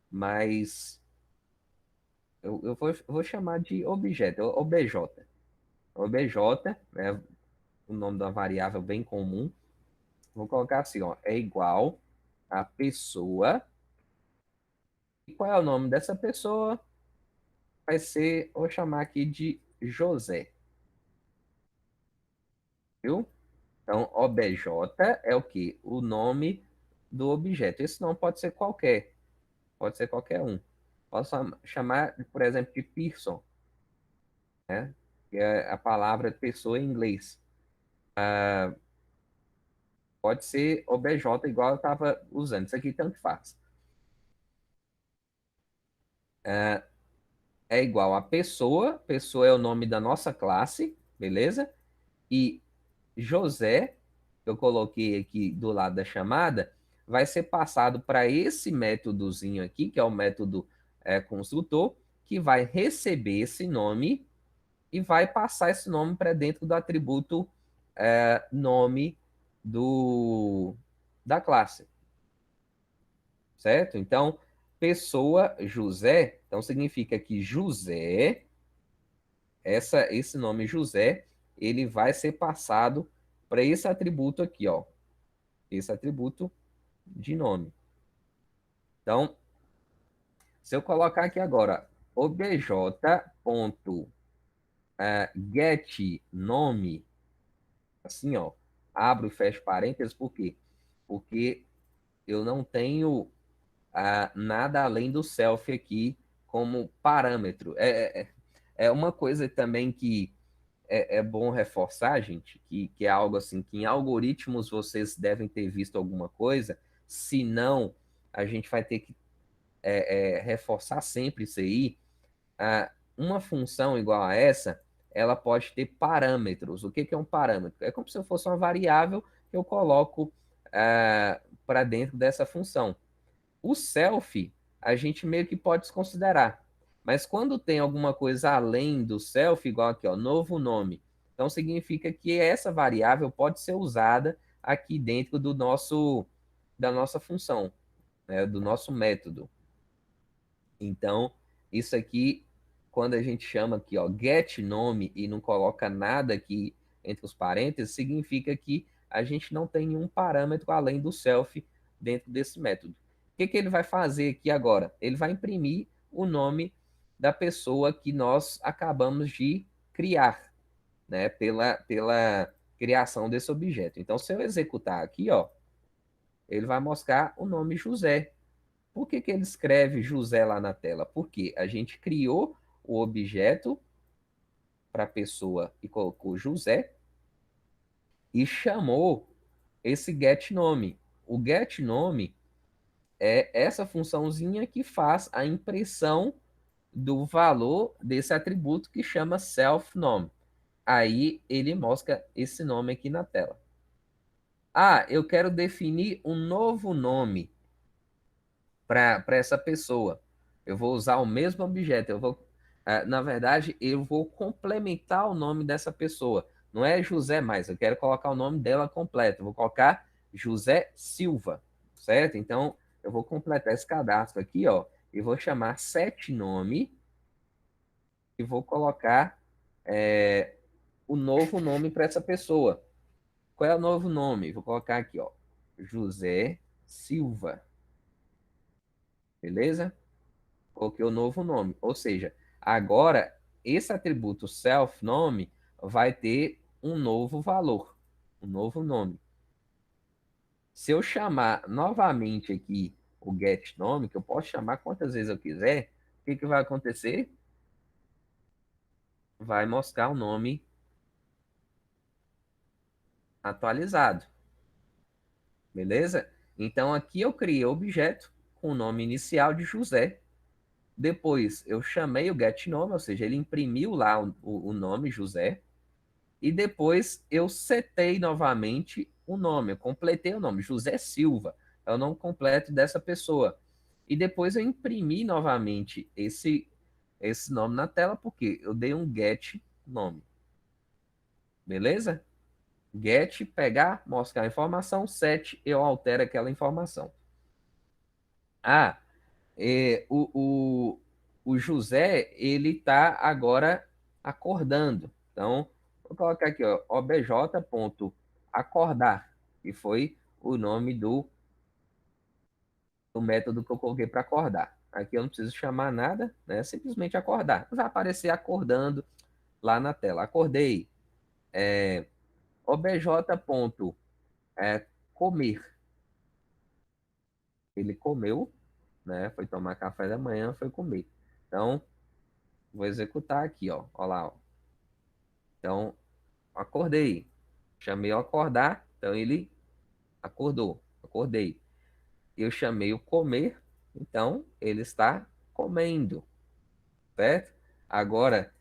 mas eu vou chamar de objeto, OBJ. OBJ, né, o nome da variável bem comum. Vou colocar assim, ó, é igual a pessoa. E qual é o nome dessa pessoa? Vai ser, vou chamar aqui de José, viu? Então, OBJ é o quê? O nome do objeto. Esse não pode ser qualquer, pode ser qualquer um. Posso chamar, por exemplo, de person, né? Que é a palavra pessoa em inglês. Pode ser OBJ igual eu estava usando. Isso aqui tanto faz. É igual a pessoa, pessoa é o nome da nossa classe, beleza? E José, que eu coloquei aqui do lado da chamada, vai ser passado para esse métodozinho aqui, que é o método construtor, que vai receber esse nome e vai passar esse nome para dentro do atributo nome da classe, certo? Então, pessoa José, então significa que José esse nome José, ele vai ser passado para esse atributo aqui, ó. Esse atributo de nome. Então, se eu colocar aqui agora obj.get nome, assim, ó, abro e fecho parênteses, por quê? Porque eu não tenho nada além do self aqui como parâmetro. É uma coisa também que é bom reforçar, gente, que é algo assim, que em algoritmos vocês devem ter visto alguma coisa, se não, a gente vai ter que reforçar sempre isso aí. Uma função igual a essa, ela pode ter parâmetros. O que que é um parâmetro? É como se fosse uma variável que eu coloco para dentro dessa função. O self a gente meio que pode desconsiderar. Mas quando tem alguma coisa além do self, igual aqui, ó, novo nome, então significa que essa variável pode ser usada aqui dentro da nossa função, né, do nosso método. Então, isso aqui, quando a gente chama aqui, ó, get nome e não coloca nada aqui entre os parênteses, significa que a gente não tem nenhum parâmetro além do self dentro desse método. O que que ele vai fazer aqui agora? Ele vai imprimir o nome da pessoa que nós acabamos de criar, né, pela criação desse objeto. Então, se eu executar aqui, ó, ele vai mostrar o nome José. Por que que ele escreve José lá na tela? Porque a gente criou o objeto para a pessoa e colocou José e chamou esse get nome. O get nome é essa funçãozinha que faz a impressão do valor desse atributo que chama self nome. Aí ele mostra esse nome aqui na tela. Ah, eu quero definir um novo nome para essa pessoa. Eu vou usar o mesmo objeto. Na verdade, eu vou complementar o nome dessa pessoa. Não é José mais, eu quero colocar o nome dela completo. Eu vou colocar José Silva, certo? Então, eu vou completar esse cadastro aqui, ó, e vou chamar set nome e vou colocar o novo nome para essa pessoa. Qual é o novo nome? Vou colocar aqui, ó, José Silva, beleza? Coloquei o novo nome. Ou seja, agora esse atributo self nome vai ter um novo valor, um novo nome. Se eu chamar novamente aqui o get nome, que eu posso chamar quantas vezes eu quiser, o que que vai acontecer? Vai mostrar o nome atualizado, beleza? Então aqui eu criei o objeto com o nome inicial de José. Depois eu chamei o get nome, ou seja, ele imprimiu lá o nome José. E depois eu setei novamente o nome, eu completei o nome, José Silva, é o nome completo dessa pessoa. E depois eu imprimi novamente esse nome na tela, porque eu dei um get nome. Beleza? Get, pegar, mostrar a informação, set, eu altero aquela informação. Ah, o José, ele está agora acordando. Então, vou colocar aqui, ó, obj.acordar, que foi o nome do método que eu coloquei para acordar. Aqui eu não preciso chamar nada, né? Simplesmente acordar. Vai aparecer acordando lá na tela. Acordei. Obj.comer. Ele comeu, né? Foi tomar café da manhã, foi comer. Então, vou executar aqui, ó. Olha lá, ó. Então, acordei. Chamei o acordar, então ele acordou. Acordei. Eu chamei o comer, então ele está comendo, certo? Agora,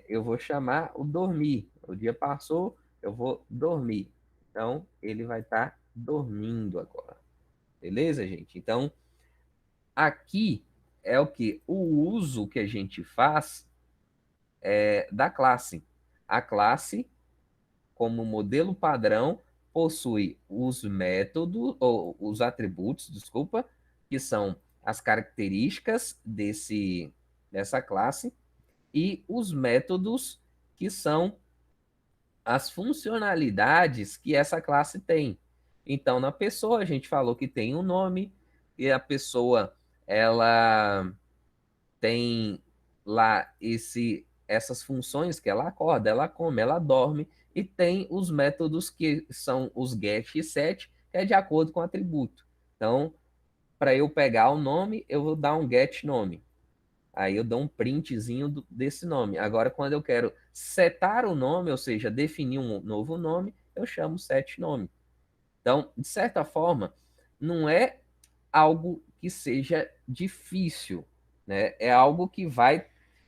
eu vou chamar o dormir. O dia passou, eu vou dormir. Então, ele vai estar dormindo agora. Beleza, gente? Então, aqui é o que? O uso que a gente faz da classe. A classe como modelo padrão, possui os métodos, ou os atributos, desculpa, que são as características dessa classe, e os métodos, que são as funcionalidades que essa classe tem. Então, na pessoa, a gente falou que tem um nome, e a pessoa, ela tem lá essas funções que ela acorda, ela come, ela dorme, e tem os métodos que são os get e set, que é de acordo com o atributo. Então, para eu pegar o nome, eu vou dar um get nome. Aí eu dou um printzinho desse nome. Agora, quando eu quero setar o nome, ou seja, definir um novo nome, eu chamo set nome. Então, de certa forma, não é algo que seja difícil, né? É algo que vai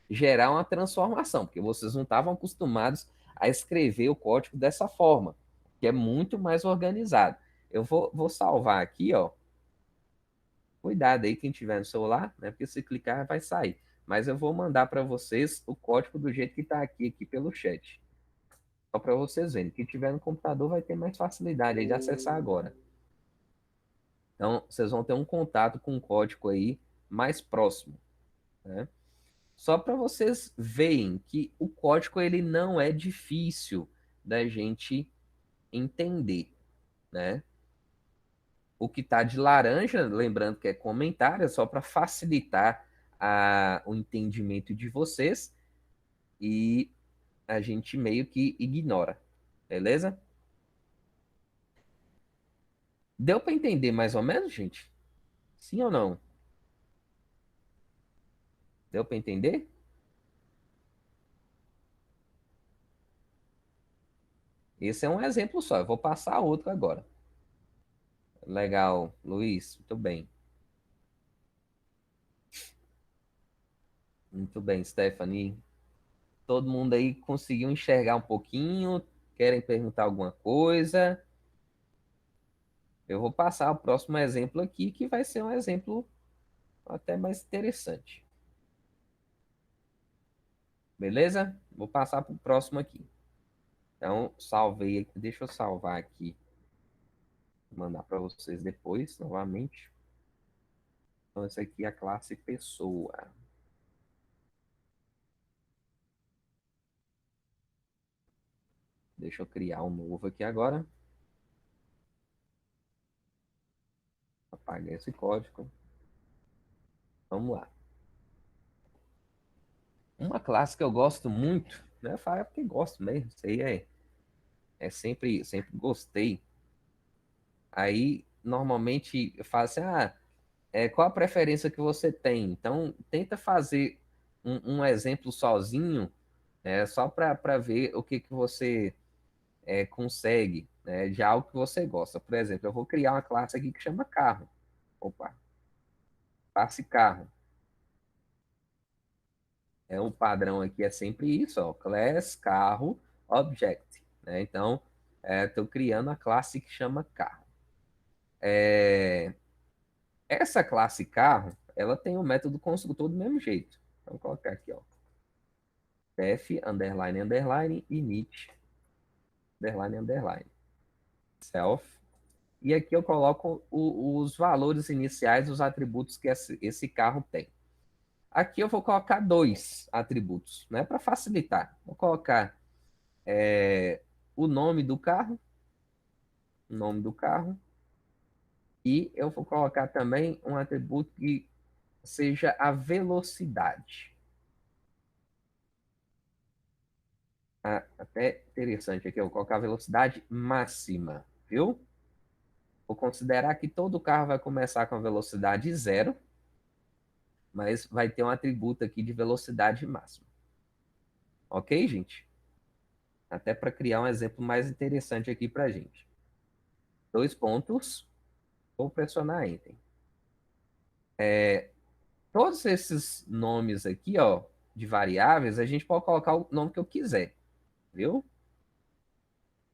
gerar uma transformação, porque vocês não estavam acostumados a escrever o código dessa forma, que é muito mais organizado. Eu vou salvar aqui, ó, Cuidado aí quem tiver no celular, né? Porque se clicar vai sair. Mas eu vou mandar para vocês o código do jeito que está aqui pelo chat. Só para vocês verem. Quem tiver no computador vai ter mais facilidade aí de acessar agora. Então, vocês vão ter um contato com o código aí mais próximo, né? Só para vocês verem que o código ele não é difícil da gente entender, né? O que está de laranja, lembrando que é comentário, é só para facilitar o entendimento de vocês e a gente meio que ignora, beleza? Deu para entender mais ou menos, gente? Sim ou não? Deu para entender? Esse é um exemplo só. Eu vou passar outro agora. Legal, Luiz. Muito bem. Muito bem, Stephanie. Todo mundo aí conseguiu enxergar um pouquinho? Querem perguntar alguma coisa? Eu vou passar o próximo exemplo aqui, que vai ser um exemplo até mais interessante. Beleza? Vou passar para o próximo aqui. Então, salvei aqui. Deixa eu salvar aqui. Vou mandar para vocês depois, novamente. Então, esse aqui é a classe pessoa. Deixa eu criar um novo aqui agora. Apagar esse código. Vamos lá. Uma classe que eu gosto muito, né? Fala porque gosto mesmo. Isso aí é sempre gostei. Aí, normalmente, eu falo assim, qual a preferência que você tem? Então, tenta fazer um exemplo sozinho, só para ver o que, que você consegue, né, de algo que você gosta. Por exemplo, eu vou criar uma classe aqui que chama carro. Opa, classe carro. O padrão aqui é sempre isso, ó, class, carro, object, né? Então, estou criando a classe que chama carro. Essa classe carro, ela tem o método construtor do mesmo jeito. Então, vou colocar aqui, ó, def, underline, underline, init, underline, underline, self. E aqui eu coloco os valores iniciais dos atributos que esse carro tem. Aqui eu vou colocar dois atributos, né, para facilitar. Vou colocar o nome do carro, e eu vou colocar também um atributo que seja a velocidade. Até interessante aqui, eu vou colocar a velocidade máxima, viu? Vou considerar que todo carro vai começar com a velocidade zero, mas vai ter um atributo aqui de velocidade máxima. Ok, gente? Até para criar um exemplo mais interessante aqui para a gente. Dois pontos, vou pressionar Enter. Todos esses nomes aqui, ó, de variáveis, a gente pode colocar o nome que eu quiser, viu?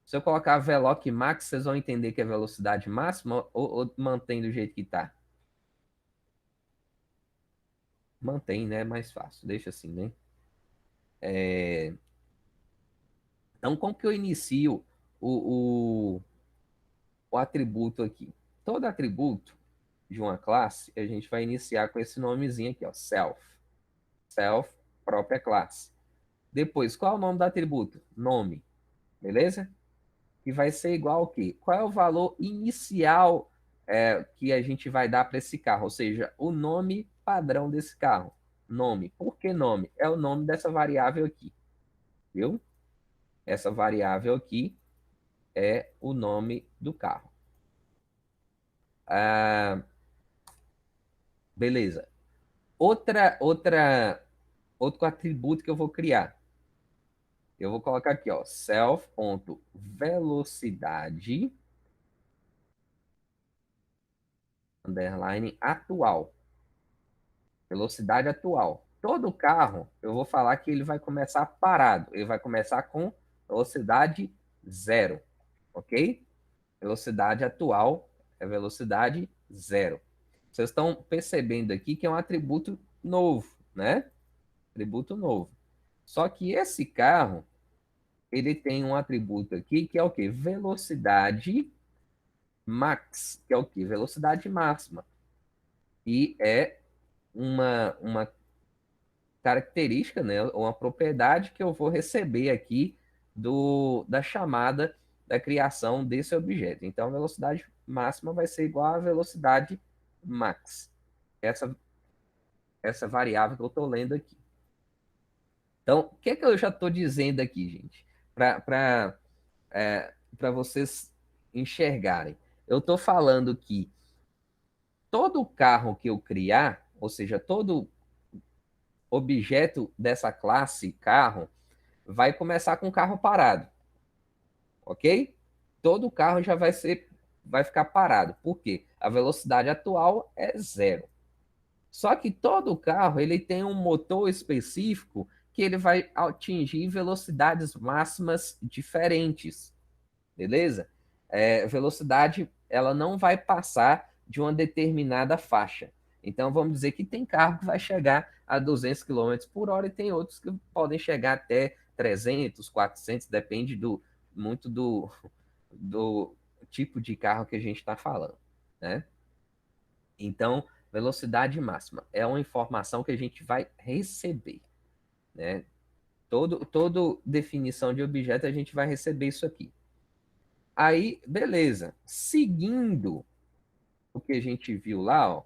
Se eu colocar veloc max, vocês vão entender que é velocidade máxima ou mantém do jeito que está? Mantém, né? É mais fácil. Deixa assim, né? Então, como que eu inicio o atributo aqui? Todo atributo de uma classe, a gente vai iniciar com esse nomezinho aqui, ó, self. Self, própria classe. Depois, qual é o nome do atributo? Nome, beleza? Que vai ser igual ao quê? Qual é o valor inicial que a gente vai dar para esse carro? Ou seja, o nome padrão desse carro. Nome. Por que nome? É o nome dessa variável aqui, viu? Essa variável aqui é o nome do carro. Ah, beleza. Outro atributo que eu vou criar. Eu vou colocar aqui, ó, self.velocidade underline atual. Velocidade atual. Todo carro, eu vou falar que ele vai começar parado. Ele vai começar com velocidade zero, ok? Velocidade atual é velocidade zero. Vocês estão percebendo aqui que é um atributo novo, né? Atributo novo. Só que esse carro, ele tem um atributo aqui que é o quê? Velocidade max, que é o quê? Velocidade máxima. E é uma característica, né? Uma propriedade que eu vou receber aqui da chamada da criação desse objeto. Então, a velocidade máxima vai ser igual à velocidade max. Essa, essa variável que eu estou lendo aqui. Então, o que é que eu já estou dizendo aqui, gente? Para vocês enxergarem. Eu estou falando que todo carro que eu criar, ou seja, todo objeto dessa classe carro, vai começar com o carro parado, ok? Todo carro já vai ficar parado. Por quê? A velocidade atual é zero. Só que todo carro ele tem um motor específico que ele vai atingir velocidades máximas diferentes, beleza? Velocidade ela não vai passar de uma determinada faixa. Então vamos dizer que tem carro que vai chegar a 200 quilômetros por hora e tem outros que podem chegar até 300, 400, depende muito do tipo de carro que a gente está falando, né? Então, velocidade máxima é uma informação que a gente vai receber, né? Todo definição de objeto a gente vai receber isso aqui. Aí, beleza. Seguindo o que a gente viu lá, ó,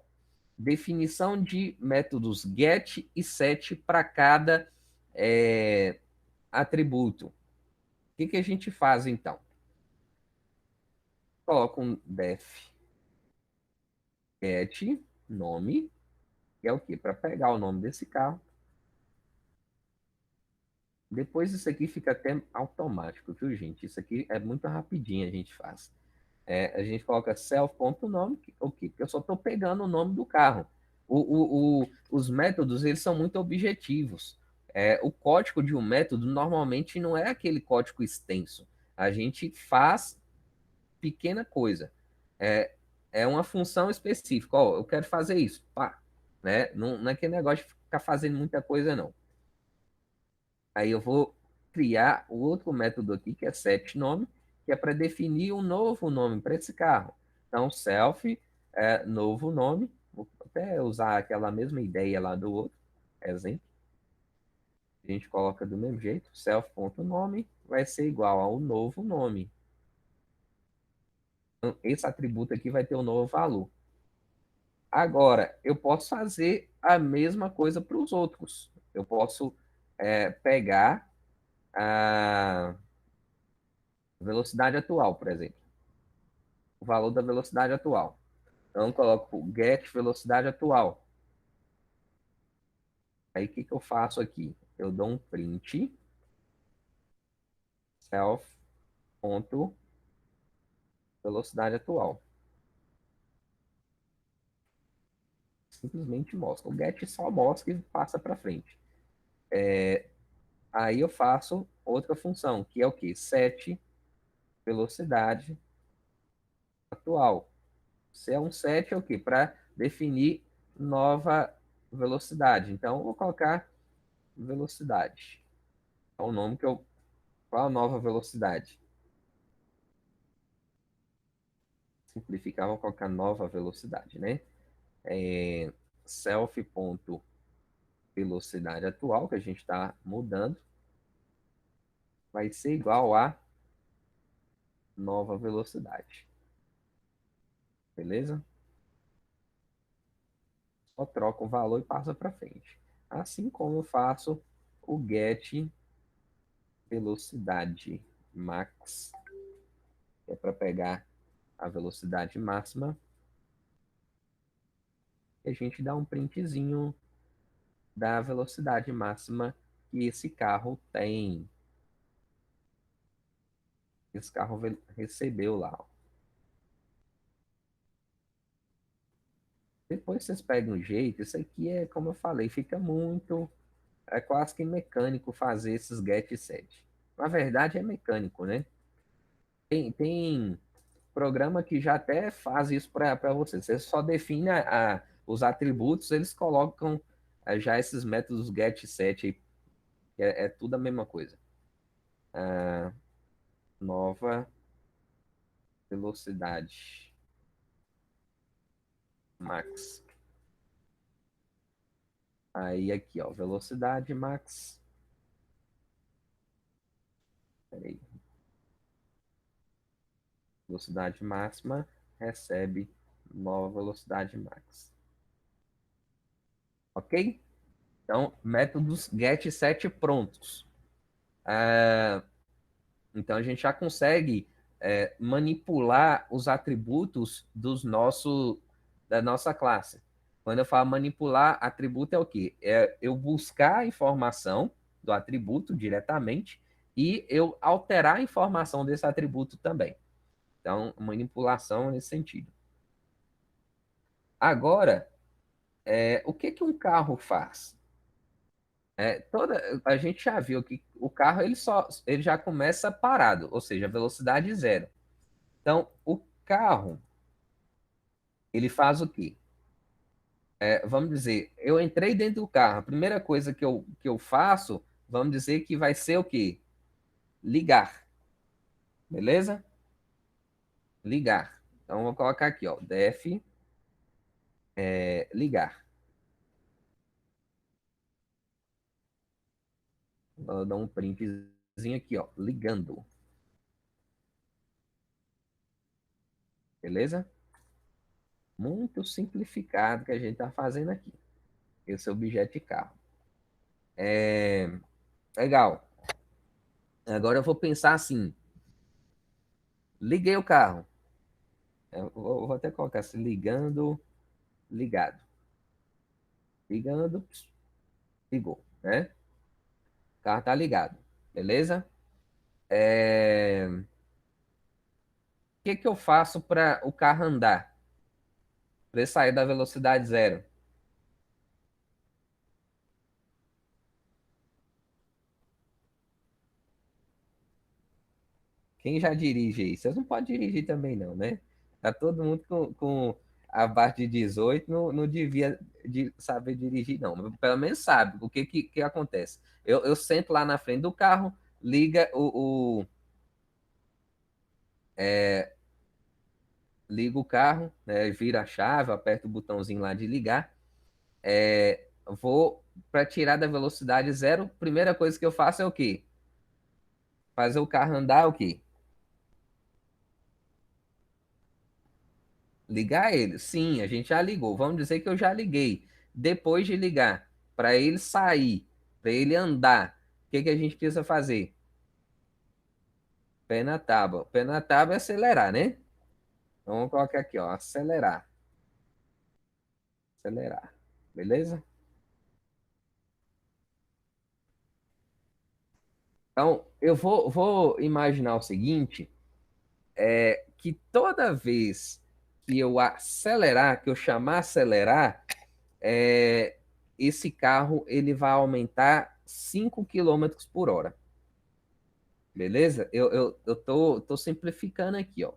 definição de métodos get e set para cada atributo. O que a gente faz então? Coloca um def get nome, que é o quê? Para pegar o nome desse carro. Depois isso aqui fica até automático, viu, gente? Isso aqui é muito rapidinho a gente faz. A gente coloca self.nome, o quê? Porque eu só estou pegando o nome do carro. Os métodos, eles são muito objetivos. O código de um método, normalmente, não é aquele código extenso. A gente faz pequena coisa. É, é uma função específica. Ó, eu quero fazer isso. Pá, né? Não é aquele negócio de ficar fazendo muita coisa, não. Aí eu vou criar o outro método aqui, que é setNome, que é para definir um novo nome para esse carro. Então, self, novo nome, vou até usar aquela mesma ideia lá do outro exemplo. A gente coloca do mesmo jeito, self.nome vai ser igual ao novo nome. Então, esse atributo aqui vai ter um novo valor. Agora, eu posso fazer a mesma coisa para os outros. Eu posso pegar a velocidade atual, por exemplo. O valor da velocidade atual. Então, eu coloco get velocidade atual. Aí, o que eu faço aqui? Eu dou um print self ponto velocidade atual. Simplesmente mostra. O get só mostra e passa para frente. Aí eu faço outra função, que é o que? Set velocidade atual. Se é um set, é o que? Para definir nova velocidade. Então, eu vou colocar velocidade. É o nome que eu. Qual a nova velocidade? Simplificar, vou colocar nova velocidade, né? Self.velocidade atual, que a gente está mudando, vai ser igual a nova velocidade. Beleza? Só troca o valor e passa para frente. Assim como eu faço o get velocidade max, que é para pegar a velocidade máxima, e a gente dá um printzinho da velocidade máxima que esse carro tem. Esse carro recebeu lá. Ó. Depois vocês pegam um jeito, isso aqui é, como eu falei, fica muito, é quase que mecânico fazer esses get set. Na verdade é mecânico, né? Tem programa que já até faz isso para você. Você só define os atributos, eles colocam já esses métodos get, set, aí, que é tudo a mesma coisa. Nova velocidade max. Aí aqui, ó, velocidade max. Peraí. Velocidade máxima recebe nova velocidade max. Ok? Então, métodos get e set prontos. Então, a gente já consegue manipular os atributos da nossa classe. Quando eu falo manipular, atributo é o quê? É eu buscar a informação do atributo diretamente e eu alterar a informação desse atributo também. Então, manipulação nesse sentido. Agora, o que que um carro faz? A gente já viu que o carro ele já começa parado, ou seja, velocidade zero. Então, o carro ele faz o quê? Vamos dizer, eu entrei dentro do carro, a primeira coisa que eu faço, vamos dizer que vai ser o quê? Ligar, beleza? Ligar. Então, eu vou colocar aqui, ó, def ligar. Vou dar um printzinho aqui, ó, ligando, beleza? Muito simplificado que a gente está fazendo aqui. Esse é o objeto de carro. Legal. Agora eu vou pensar assim: liguei o carro. Eu vou até colocar assim: ligando, ligado. Ligando, ligou, né? O carro tá ligado, beleza? O que que eu faço para o carro andar? Para ele sair da velocidade zero? Quem já dirige aí? Vocês não podem dirigir também, não, né? Tá todo mundo com abaixo de 18, não devia saber dirigir, não. Mas pelo menos sabe o que acontece. Eu sento lá na frente do carro, liga liga o carro, né, vira a chave, aperta o botãozinho lá de ligar. Vou para tirar da velocidade zero. Primeira coisa que eu faço é o quê? Fazer o carro andar o quê? Ligar ele? Sim, a gente já ligou. Vamos dizer que eu já liguei. Depois de ligar, para ele sair, para ele andar, o que que a gente precisa fazer? Pé na tábua. Pé na tábua é acelerar, né? Então, vamos colocar aqui, ó, acelerar. Acelerar. Beleza? Então, eu vou imaginar o seguinte, que toda vez que eu acelerar, que eu chamar acelerar, é, esse carro ele vai aumentar 5 km por hora. Beleza? Eu tô simplificando aqui, ó,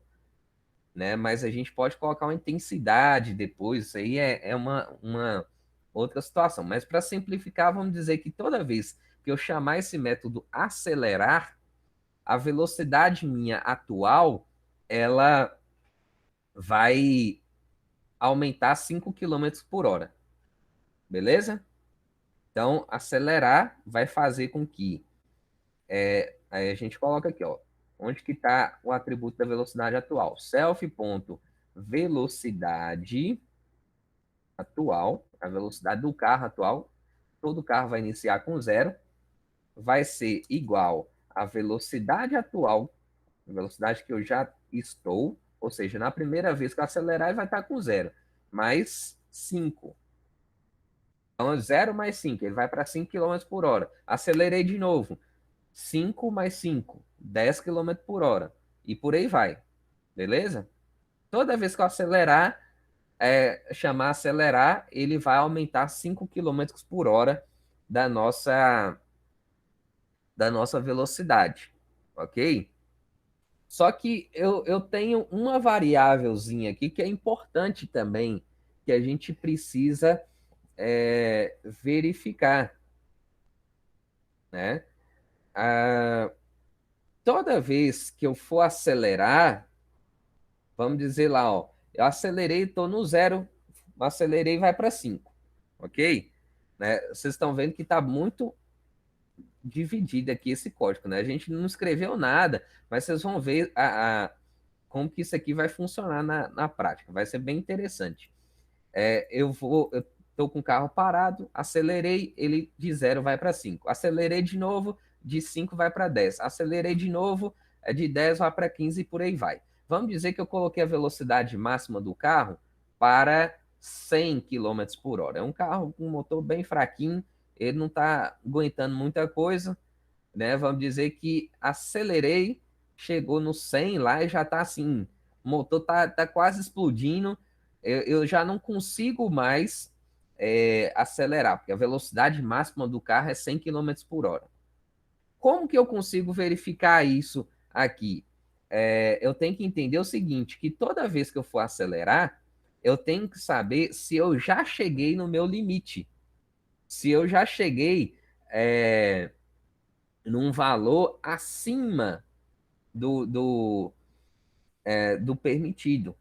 né? Mas a gente pode colocar uma intensidade depois, isso aí é uma outra situação. Mas para simplificar, vamos dizer que toda vez que eu chamar esse método acelerar, a velocidade minha atual, ela vai aumentar 5 km por hora. Beleza? Então, acelerar vai fazer com que aí a gente coloca aqui, ó, onde que está o atributo da velocidade atual? Self.velocidade atual, a velocidade do carro atual, todo carro vai iniciar com zero, vai ser igual à velocidade atual, a velocidade que eu já estou, ou seja, na primeira vez que eu acelerar, ele vai estar com zero, mais 5. Então, zero mais 5, ele vai para 5 km por hora. Acelerei de novo. 5 mais 5, 10 km por hora. E por aí vai. Beleza? Toda vez que eu acelerar, chamar acelerar, ele vai aumentar 5 km por hora da nossa, da nossa velocidade. Ok? Só que eu tenho uma variávelzinha aqui que é importante também, que a gente precisa verificar, né? Ah, toda vez que eu for acelerar, vamos dizer lá, ó, eu acelerei, estou no zero, acelerei e vai para 5, ok? Né? Vocês estão vendo que está muito dividido aqui esse código, né? A gente não escreveu nada, mas vocês vão ver como que isso aqui vai funcionar na prática. Vai ser bem interessante. Eu estou com o carro parado, acelerei, ele de zero vai para 5. Acelerei de novo, de 5 vai para 10. Acelerei de novo, de 10 vai para 15 e por aí vai. Vamos dizer que eu coloquei a velocidade máxima do carro para 100 km por hora. É um carro com um motor bem fraquinho, ele não está aguentando muita coisa, né? Vamos dizer que acelerei, chegou no 100 lá e já está assim, o motor tá quase explodindo, eu já não consigo mais acelerar, porque a velocidade máxima do carro é 100 km por hora. Como que eu consigo verificar isso aqui? Eu tenho que entender o seguinte, que toda vez que eu for acelerar, eu tenho que saber se eu já cheguei no meu limite. Se eu já cheguei é, num valor acima do permitido.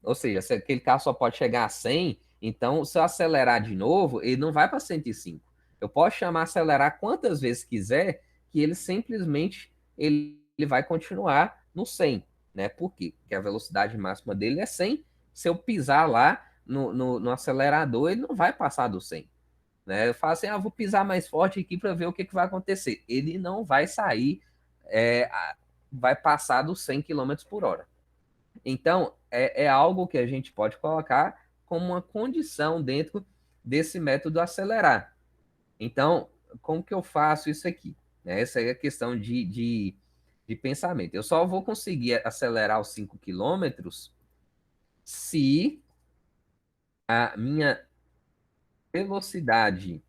Ou seja, se aquele carro só pode chegar a 100, então se eu acelerar de novo, ele não vai para 105. Eu posso chamar acelerar quantas vezes quiser, que ele simplesmente ele vai continuar no 100, né? Por quê? Porque a velocidade máxima dele é 100. Se eu pisar lá no acelerador, ele não vai passar do 100. Né? Eu falo assim, vou pisar mais forte aqui para ver o que, que vai acontecer. Ele não vai sair, é, vai passar dos 100 km por hora. Então, é algo que a gente pode colocar como uma condição dentro desse método acelerar. Então, como que eu faço isso aqui? Né? Essa é a questão de pensamento. Eu só vou conseguir acelerar os 5 quilômetros se a minha velocidade,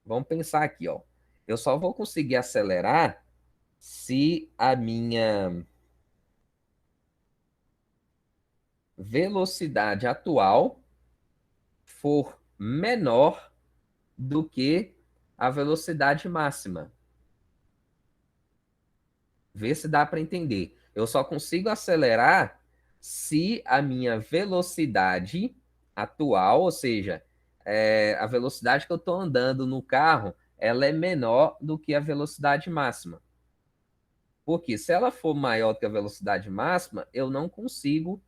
vamos pensar aqui, ó. Eu só vou conseguir acelerar se a minha velocidade atual for menor do que a velocidade máxima. Vê se dá para entender. Eu só consigo acelerar se a minha velocidade atual, ou seja, a velocidade que eu estou andando no carro, ela é menor do que a velocidade máxima. Porque se ela for maior do que a velocidade máxima, eu não consigo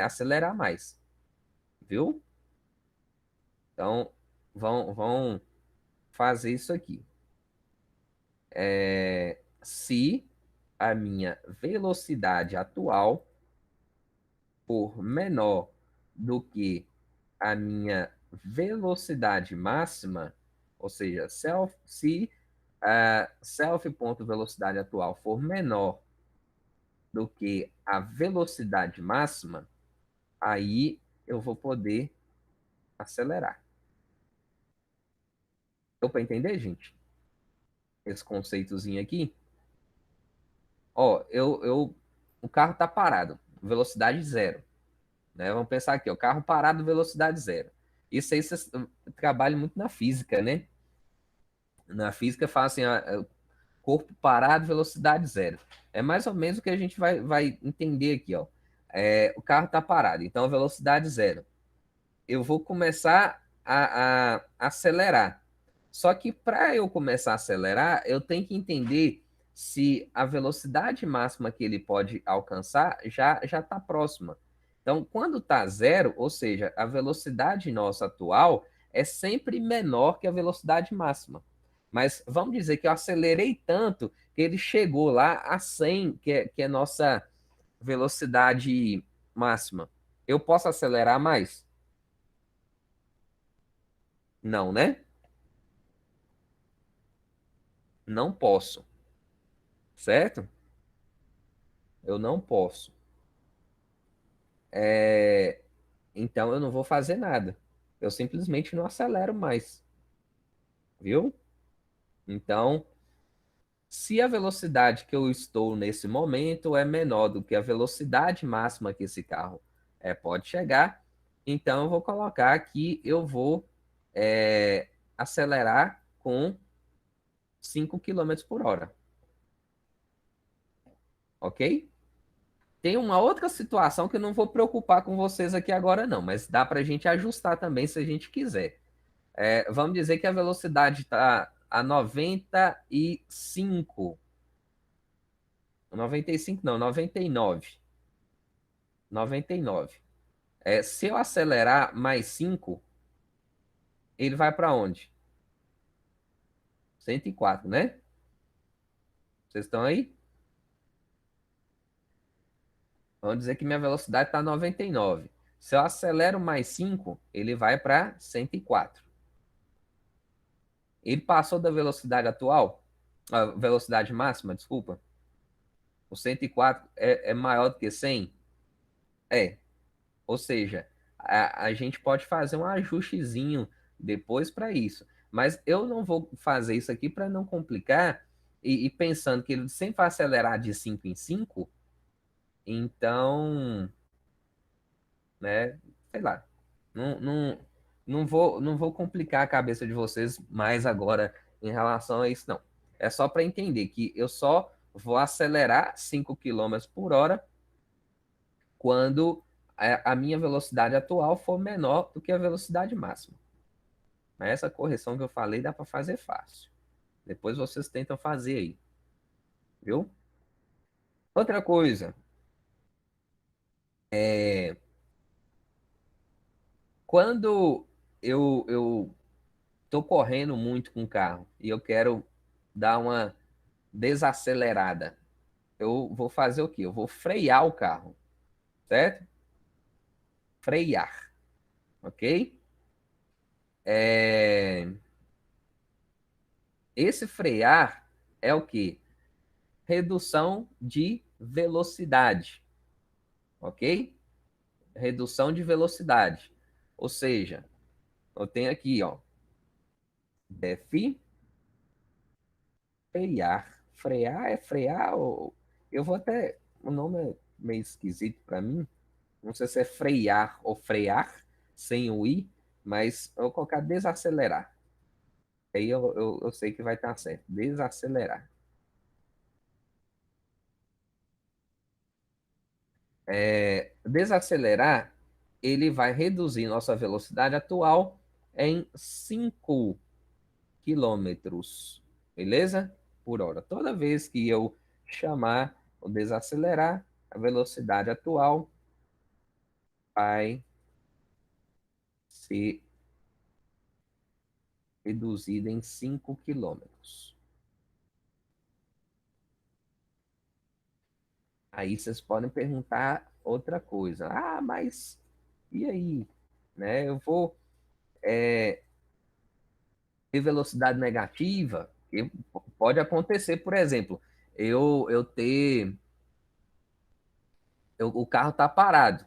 acelerar mais, viu? Então, vão fazer isso aqui. Se a minha velocidade atual for menor do que a minha velocidade máxima, ou seja, se a self.velocidade atual for menor do que a velocidade máxima, aí eu vou poder acelerar. Deu para entender, gente? Esse conceitozinho aqui? Ó, o carro está parado, velocidade zero. Né? Vamos pensar aqui, o carro parado, velocidade zero. Isso aí vocês trabalham muito na física, né? Na física fala assim, corpo parado, velocidade zero. É mais ou menos o que a gente vai entender aqui, ó. O carro está parado, então velocidade zero. Eu vou começar a acelerar. Só que para eu começar a acelerar, eu tenho que entender se a velocidade máxima que ele pode alcançar já está próxima. Então, quando está zero, ou seja, a velocidade nossa atual é sempre menor que a velocidade máxima. Mas vamos dizer que eu acelerei tanto que ele chegou lá a 100, que é nossa velocidade máxima. Eu posso acelerar mais? Não, né? Não posso, certo? Eu não posso. É, Então eu não vou fazer nada. Eu simplesmente não acelero mais, viu? Então, Se a velocidade que eu estou nesse momento é menor do que a velocidade máxima que esse carro pode chegar, então eu vou colocar que eu vou é, acelerar com 5 quilômetros por hora, ok? Tem uma outra situação que eu não vou preocupar com vocês aqui agora, não, mas dá para a gente ajustar também se a gente quiser. Vamos dizer que a velocidade está a 95. 95 não, 99. 99. Se eu acelerar mais 5, ele vai para onde? 104, né? Vocês estão aí? Vamos dizer que minha velocidade está 99. Se eu acelero mais 5, ele vai para 104. Ele passou da velocidade atual, a velocidade máxima, desculpa. O 104 é maior do que 100? É. Ou seja, a gente pode fazer um ajustezinho depois para isso. Mas eu não vou fazer isso aqui para não complicar e pensando que ele sempre vai acelerar de 5 em 5, então, né, sei lá, não vou complicar a cabeça de vocês mais agora em relação a isso, não. É só para entender que eu só vou acelerar 5 quilômetros por hora quando a minha velocidade atual for menor do que a velocidade máxima. Mas essa correção que eu falei dá para fazer fácil. Depois vocês tentam fazer aí, viu? Outra coisa, quando eu tô correndo muito com o carro e eu quero dar uma desacelerada, eu vou fazer o quê? Eu vou frear o carro, certo? Frear, ok? É, Esse frear é o quê? Redução de velocidade, ok? Redução de velocidade. Ou seja, eu tenho aqui, ó, def frear. Frear é frear ou eu vou até o nome é meio esquisito para mim. Não sei se é frear ou frear sem o i, mas eu vou colocar desacelerar. Aí eu sei que vai estar certo. Desacelerar. Desacelerar, ele vai reduzir nossa velocidade atual em 5 quilômetros, beleza? Por hora. Toda vez que eu chamar ou desacelerar, a velocidade atual vai ser reduzida em 5 quilômetros. Aí vocês podem perguntar outra coisa. Ah, mas e aí? Né? Eu vou ter velocidade negativa? Pode acontecer, por exemplo, eu ter o carro tá parado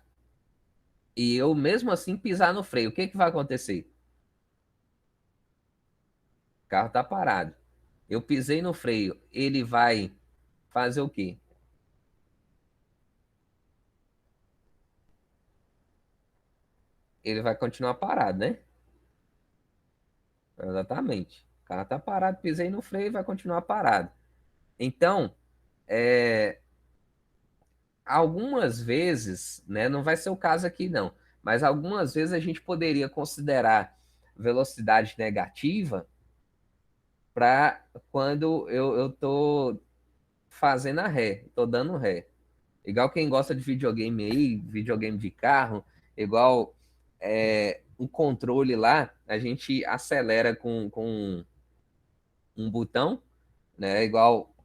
e eu mesmo assim pisar no freio. O que que vai acontecer? O carro tá parado. Eu pisei no freio, ele vai fazer o quê? Ele vai continuar parado, né? Exatamente. O carro tá parado, pisei no freio, vai continuar parado. Então, é, algumas vezes, né, não vai ser o caso aqui não, mas algumas vezes a gente poderia considerar velocidade negativa para quando eu tô fazendo a ré, tô dando ré. Igual quem gosta de videogame aí, videogame de carro, igual um controle lá, a gente acelera com um botão, né? Igual,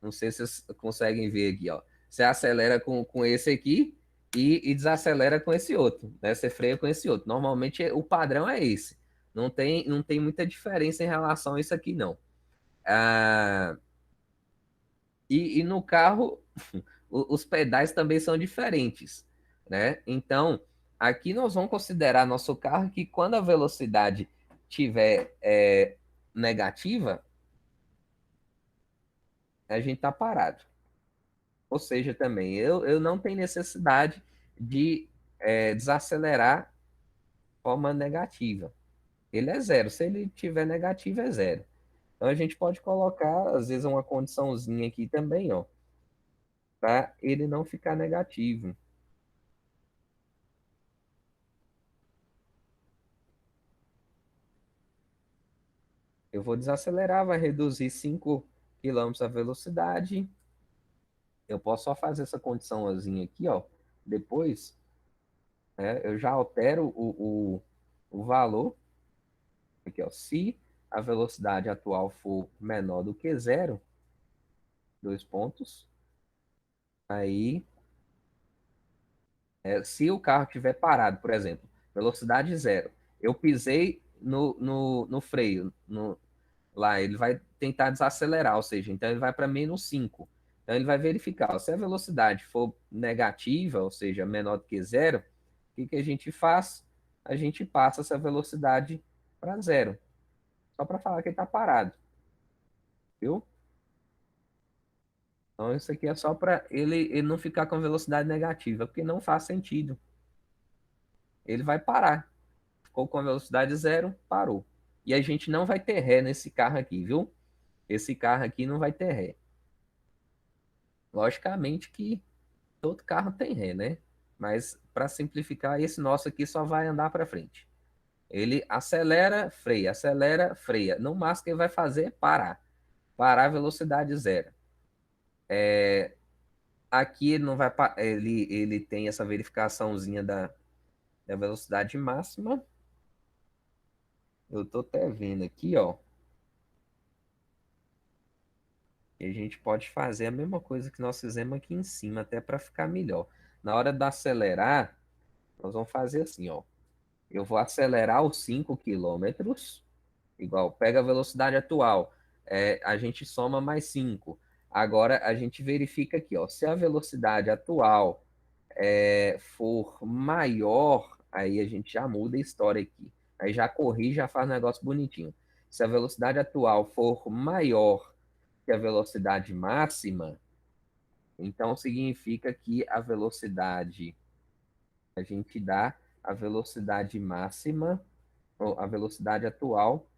não sei se vocês conseguem ver aqui, ó. Você acelera com esse aqui e desacelera com esse outro, né? Você freia com esse outro. Normalmente o padrão é esse. Não tem muita diferença em relação a isso aqui, não. Ah, e no carro, os pedais também são diferentes, né? Então, aqui nós vamos considerar nosso carro que quando a velocidade tiver negativa, a gente está parado. Ou seja, também, eu não tenho necessidade de desacelerar de forma negativa. Ele é zero. Se ele tiver negativo, é zero. Então a gente pode colocar, às vezes, uma condiçãozinha aqui também, ó, para ele não ficar negativo. Eu vou desacelerar, vai reduzir 5 quilômetros a velocidade. Eu posso só fazer essa condiçãozinha aqui, ó. Depois, eu já altero o valor. Aqui, ó. Se a velocidade atual for menor do que zero, dois pontos, aí, se o carro estiver parado, por exemplo, velocidade zero, eu pisei no freio, lá, ele vai tentar desacelerar, ou seja, então ele vai para -5. Então ele vai verificar, ó, se a velocidade for negativa, ou seja, menor do que zero, o que a gente faz? A gente passa essa velocidade para zero, só para falar que ele está parado, viu? Então isso aqui é só para ele não ficar com velocidade negativa, porque não faz sentido. Ele vai parar. Ficou com a velocidade zero, parou. E a gente não vai ter ré nesse carro aqui, viu? Esse carro aqui não vai ter ré. Logicamente que todo carro tem ré, né? Mas para simplificar, esse nosso aqui só vai andar para frente. Ele acelera, freia. No máximo que ele vai fazer é parar. Parar a velocidade zero. Aqui ele não vai ele tem essa verificaçãozinha da velocidade máxima. Eu tô até vendo aqui, ó. E a gente pode fazer a mesma coisa que nós fizemos aqui em cima, até para ficar melhor. Na hora de acelerar, nós vamos fazer assim, ó. Eu vou acelerar os 5 quilômetros, igual, pega a velocidade atual, a gente soma mais 5. Agora a gente verifica aqui, ó, se a velocidade atual for maior, aí a gente já muda a história aqui. Aí já corrige, já faz um negócio bonitinho. Se a velocidade atual for maior que a velocidade máxima, então significa que a velocidade, a gente dá a velocidade máxima, ou a velocidade atual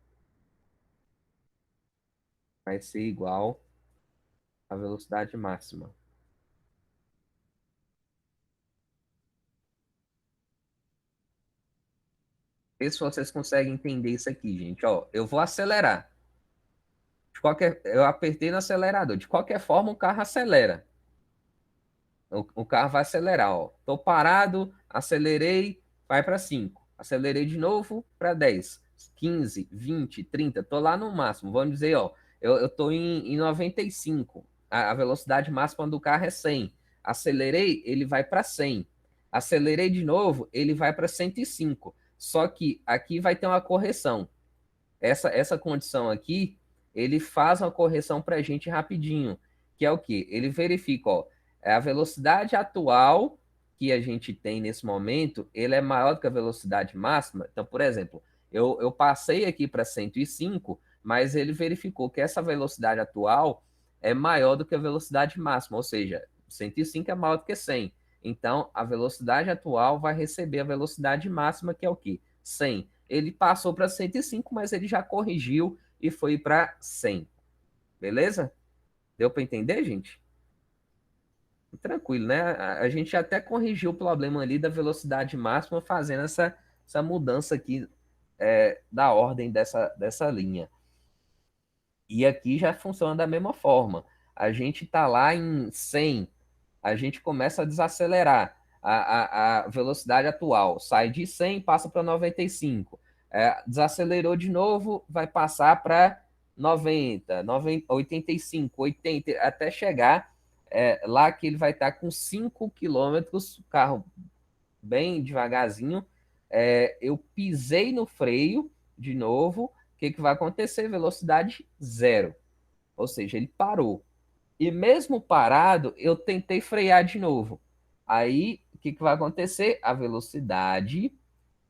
vai ser igual à velocidade máxima. Vê se vocês conseguem entender isso aqui, gente. Ó, eu vou acelerar. Eu apertei no acelerador. De qualquer forma, o carro acelera. O carro vai acelerar, ó. Tô parado, acelerei, vai para 5. Acelerei de novo para 10, 15, 20, 30. Tô lá no máximo. Vamos dizer, ó, eu tô em 95. A velocidade máxima do carro é 100. Acelerei, ele vai para 100. Acelerei de novo, ele vai para 105. Só que aqui vai ter uma correção. Essa condição aqui, ele faz uma correção para a gente rapidinho, que é o que? Ele verifica, ó, a velocidade atual que a gente tem nesse momento, ele é maior do que a velocidade máxima. Então, por exemplo, eu passei aqui para 105, mas ele verificou que essa velocidade atual é maior do que a velocidade máxima, ou seja, 105 é maior do que 100. Então, a velocidade atual vai receber a velocidade máxima, que é o quê? 100. Ele passou para 105, mas ele já corrigiu e foi para 100. Beleza? Deu para entender, gente? Tranquilo, né? A gente até corrigiu o problema ali da velocidade máxima fazendo essa mudança aqui da ordem dessa linha. E aqui já funciona da mesma forma. A gente está lá em 100, a gente começa a desacelerar. A velocidade atual sai de 100, passa para 95. Desacelerou de novo, vai passar para 90, 85, 80, até chegar lá que ele vai estar com 5 quilômetros, o carro bem devagarzinho. Eu pisei no freio de novo, o que vai acontecer? Velocidade zero, ou seja, ele parou. E mesmo parado, eu tentei frear de novo. Aí, o que vai acontecer? A velocidade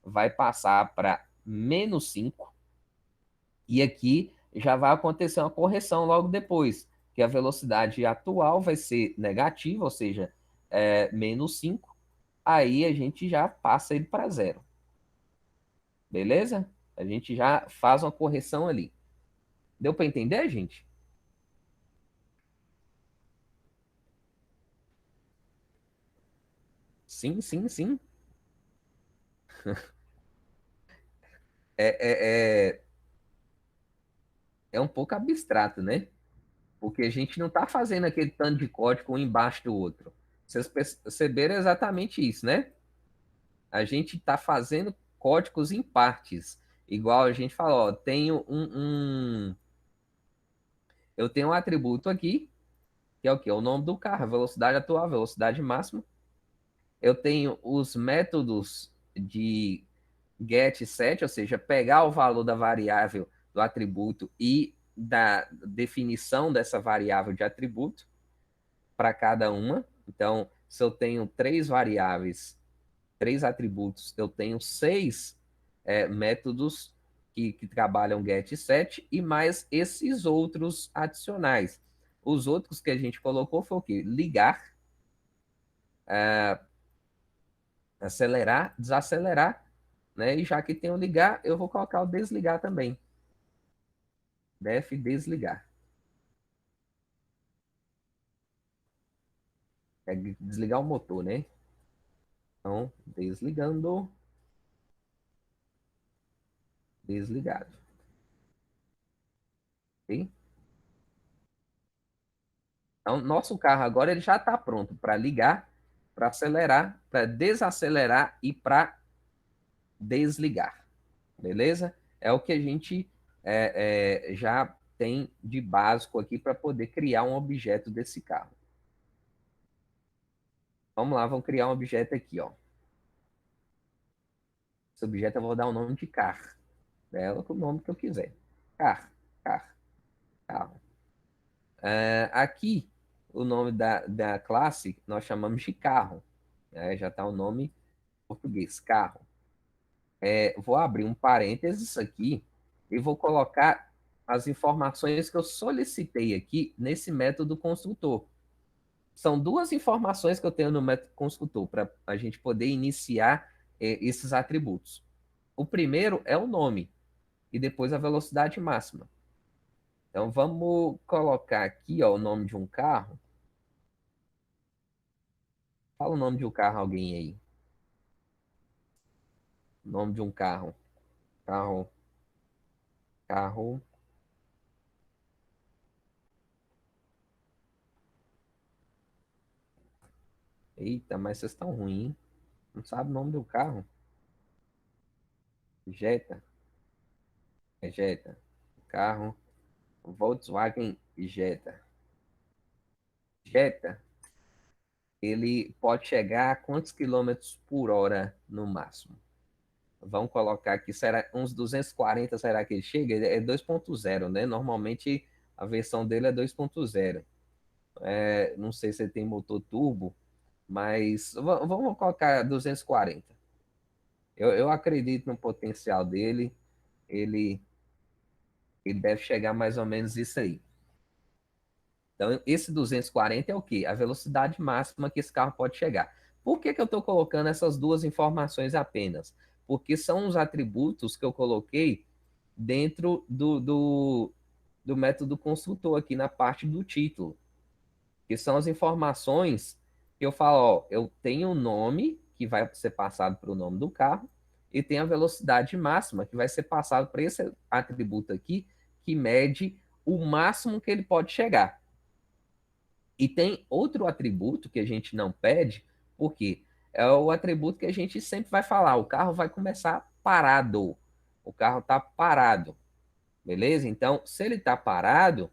vai passar para -5 e aqui já vai acontecer uma correção logo depois. que a velocidade atual vai ser negativa, ou seja, menos 5. Aí a gente já passa ele para zero, beleza? A gente já faz uma correção ali. Deu para entender, gente? Sim, sim, sim. É, é um pouco abstrato, né? Porque a gente não está fazendo aquele tanto de código um embaixo do outro. Vocês perceberam exatamente isso, né? A gente está fazendo códigos em partes. Igual a gente falou, ó, eu tenho um atributo aqui, que é o quê? O nome do carro, a velocidade atual, a velocidade máxima. Eu tenho os métodos de get set, ou seja, pegar o valor da variável do atributo e da definição dessa variável de atributo para cada uma. Então, se eu tenho três variáveis, três atributos, eu tenho seis métodos que trabalham get e set e mais esses outros adicionais. Os outros que a gente colocou foi o quê? Ligar, acelerar, desacelerar, né? E já que tem o ligar, eu vou colocar o desligar também. Def desligar. É desligar o motor, né? Então, desligando, desligado. Ok? Então, nosso carro agora ele já está pronto para ligar, para acelerar, para desacelerar e para desligar. Beleza? É o que a gente já tem de básico aqui para poder criar um objeto desse carro. Vamos lá, vamos criar um objeto aqui, ó. Esse objeto eu vou dar o nome de car. Ela com o nome que eu quiser. Car, car, carro. Aqui, o nome da classe nós chamamos de carro. Já está o nome português, carro. Vou abrir um parênteses aqui e vou colocar as informações que eu solicitei aqui nesse método construtor. São duas informações que eu tenho no método construtor para a gente poder iniciar esses atributos. O primeiro é o nome e depois a velocidade máxima. Então vamos colocar aqui ó, o nome de um carro. Fala o nome de um carro, alguém aí. Nome de um carro. Carro, carro. Eita, mas vocês estão ruins, hein? Não sabe o nome do carro? Jetta. É Jetta. Carro. Volkswagen Jetta. Jetta, ele pode chegar a quantos quilômetros por hora no máximo? Vamos colocar aqui, será uns 240, será que ele chega? Ele é 2.0, né? Normalmente a versão dele é 2.0. Não sei se ele tem motor turbo, mas vamos colocar 240. Eu acredito no potencial dele. Ele, ele deve chegar mais ou menos isso aí. Então, esse 240 é o quê? A velocidade máxima que esse carro pode chegar. Por que, que eu estou colocando essas duas informações apenas? Porque são os atributos que eu coloquei dentro do método construtor aqui na parte do título, que são as informações que eu falo, ó, eu tenho o nome que vai ser passado para o nome do carro e tem a velocidade máxima que vai ser passado para esse atributo aqui que mede o máximo que ele pode chegar. E tem outro atributo que a gente não pede, porque é o atributo que a gente sempre vai falar, o carro vai começar parado. O carro está parado, beleza? Então, se ele está parado,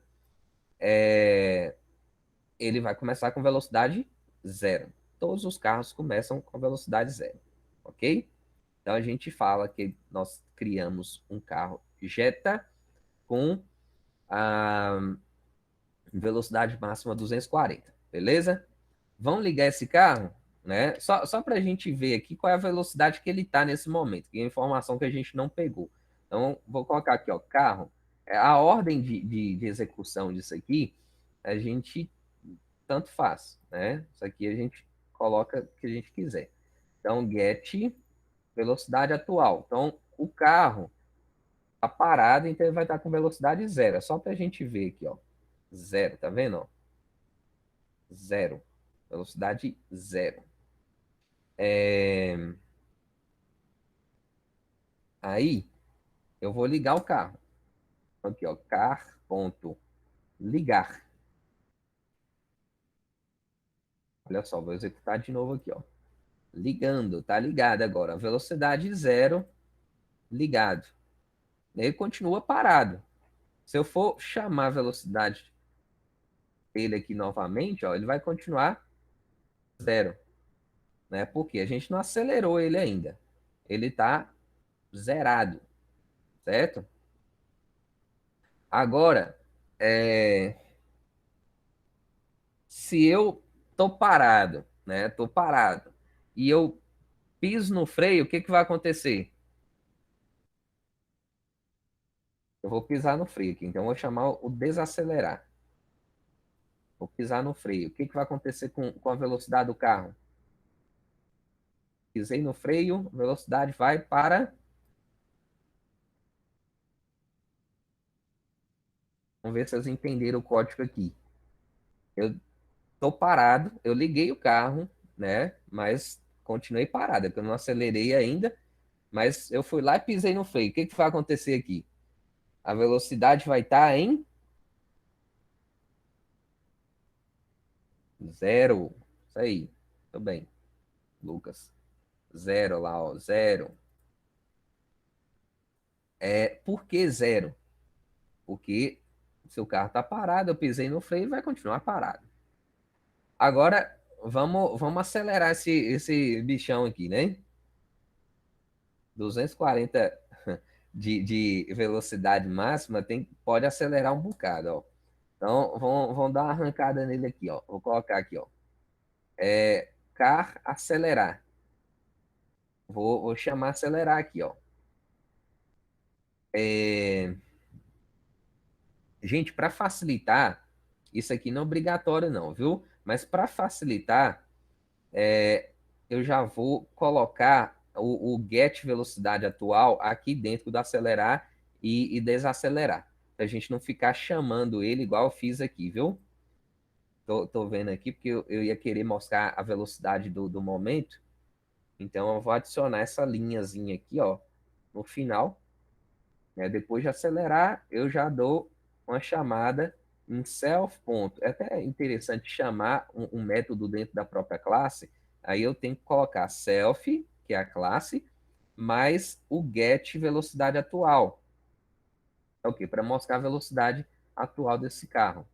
ele vai começar com velocidade zero. Todos os carros começam com velocidade zero, ok? Então a gente fala que nós criamos um carro Jetta com a velocidade máxima 240, beleza? Vamos ligar esse carro, né? Só para a gente ver aqui qual é a velocidade que ele está nesse momento, que é a informação que a gente não pegou. Então, vou colocar aqui, ó, carro. A ordem de execução disso aqui a gente tanto faz, né? Isso aqui a gente coloca o que a gente quiser. Então, get velocidade atual. Então, o carro está parado, então ele vai estar com velocidade zero. É só para a gente ver aqui, ó. Zero, tá vendo? Ó? Zero. Velocidade zero. É... Aí, eu vou ligar o carro. Aqui, ó. Car.ligar. Olha só, vou executar de novo aqui, ó. Ligando, tá ligado agora. Velocidade zero, ligado. Ele continua parado. Se eu for chamar a velocidade dele aqui novamente, ó, ele vai continuar zero, né? Porque a gente não acelerou ele ainda. Ele está zerado, certo? Agora, se eu tô parado, né? Tô parado e eu piso no freio, o que que vai acontecer? Eu vou pisar no freio aqui, então eu vou chamar o desacelerar. Vou pisar no freio. O que que vai acontecer com a velocidade do carro? Pisei no freio, a velocidade vai para. Vamos ver se vocês entenderam o código aqui. Eu tô parado, eu liguei o carro, né? Mas continuei parado, porque eu não acelerei ainda, mas eu fui lá e pisei no freio. O que que vai acontecer aqui? A velocidade vai estar em zero. Isso aí. Tudo bem, Lucas. Zero lá, ó. Zero. Por que zero? Porque se o carro está parado, eu pisei no freio e vai continuar parado. Agora, vamos acelerar esse bichão aqui, né? 240 de velocidade máxima, pode acelerar um bocado, ó. Então, vamos dar uma arrancada nele aqui, ó. Vou colocar aqui, ó. Car acelerar. Vou chamar acelerar aqui, ó. É, gente, para facilitar, isso aqui não é obrigatório não, viu? Mas para facilitar, eu já vou colocar o get velocidade atual aqui dentro do acelerar e desacelerar. Para a gente não ficar chamando ele igual eu fiz aqui, viu? Tô vendo aqui porque eu ia querer mostrar a velocidade do momento. Então eu vou adicionar essa linhazinha aqui, ó, no final, né? Depois de acelerar, eu já dou uma chamada em self ponto. É até interessante chamar um método dentro da própria classe. Aí eu tenho que colocar self, que é a classe, mais o get velocidade atual. É o quê? Para mostrar a velocidade atual desse carro.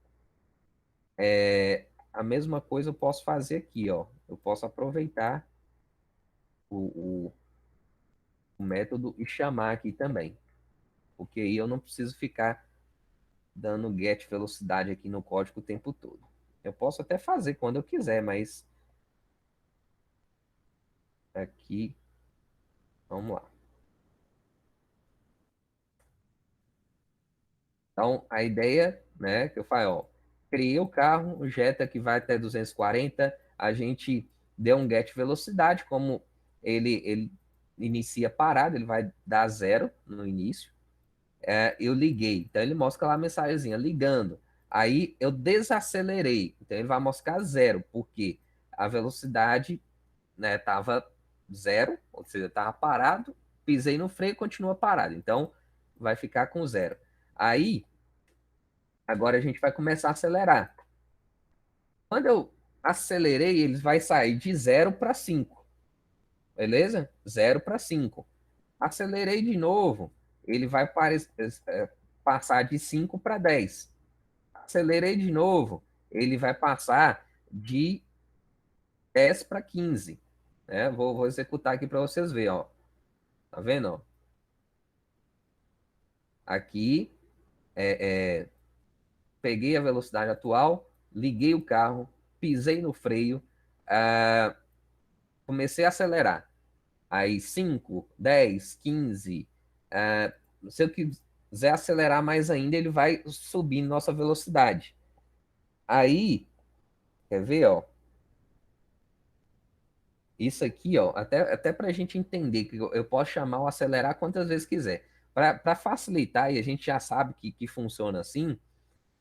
A mesma coisa eu posso fazer aqui, ó. Eu posso aproveitar o, o método e chamar aqui também. Porque aí eu não preciso ficar dando get velocidade aqui no código o tempo todo. Eu posso até fazer quando eu quiser, mas aqui, vamos lá. Então, a ideia, né, que eu falo, ó, criei o carro, o Jetta que vai até 240, a gente deu um get velocidade, como ele inicia parado, ele vai dar zero no início. Eu liguei, então ele mostra lá a mensagenzinha, ligando. Aí eu desacelerei, então ele vai mostrar zero, porque a velocidade, né, tava zero, ou seja, tava parado, pisei no freio e continua parado. Então vai ficar com zero. Aí agora a gente vai começar a acelerar. Quando eu acelerei, ele vai sair de zero para 5, beleza? Zero para 5. Acelerei de novo, ele vai passar de 5 para 10. Acelerei de novo, ele vai passar de 10 para 15. Né? Vou executar aqui para vocês verem, ó. Tá vendo? Ó? Aqui, peguei a velocidade atual, liguei o carro, pisei no freio, ah, comecei a acelerar. Aí 5, 10, 15. Se eu quiser acelerar mais ainda, ele vai subindo nossa velocidade. Aí, quer ver, ó? Isso aqui, ó, até para a gente entender que eu posso chamar o acelerar quantas vezes quiser. Para facilitar, e a gente já sabe que funciona assim,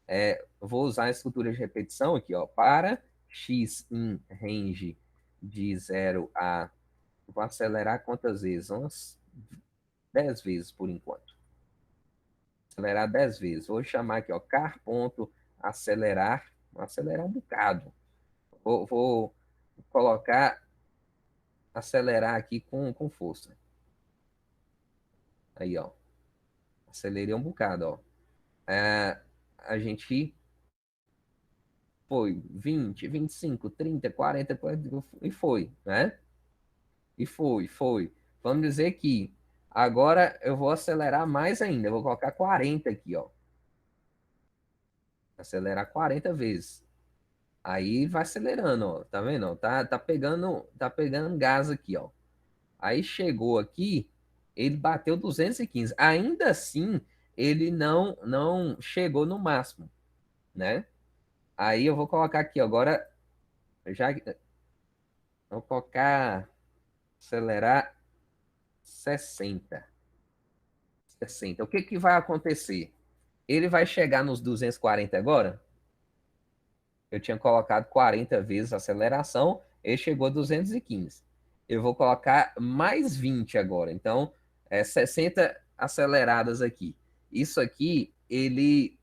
eu vou usar a estrutura de repetição aqui, ó, para x em range de 0 a. Vou acelerar quantas vezes? Umas 10 vezes por enquanto. Acelerar 10 vezes. Vou chamar aqui, ó, car.acelerar. Vou acelerar um bocado. Vou colocar acelerar aqui com força. Aí, ó. Acelerei um bocado, ó. A gente foi 20, 25, 30, 40, e foi, né? E foi. Vamos dizer que agora eu vou acelerar mais ainda. Eu vou colocar 40 aqui, ó. Acelerar 40 vezes. Aí vai acelerando, ó. Tá vendo? Ó? Tá pegando gás aqui, ó. Aí chegou aqui, ele bateu 215. Ainda assim, ele não chegou no máximo, né? Aí eu vou colocar aqui, ó, agora já vou colocar acelerar 60. 60. O que que vai acontecer? Ele vai chegar nos 240 agora? Eu tinha colocado 40 vezes a aceleração, ele chegou a 215. Eu vou colocar mais 20 agora. Então, 60 aceleradas aqui. Isso aqui, ele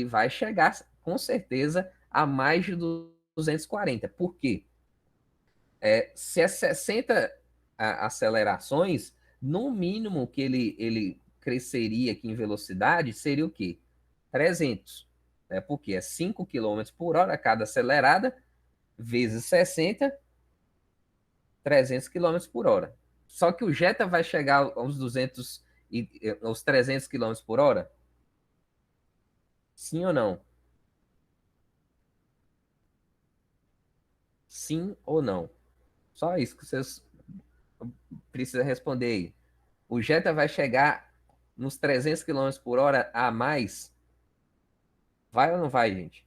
vai chegar com certeza a mais de 240. Por quê? Se é 60 acelerações, no mínimo que ele cresceria aqui em velocidade seria o quê? 300, né? Porque é 5 quilômetros por hora cada acelerada, vezes 60, 300 quilômetros por hora. Só que o Jetta vai chegar aos 200 aos 300 quilômetros por hora? Sim ou não? Sim ou não? Só isso que vocês precisam responder aí. O Jetta vai chegar nos 300 quilômetros por hora a mais? Vai ou não vai, gente?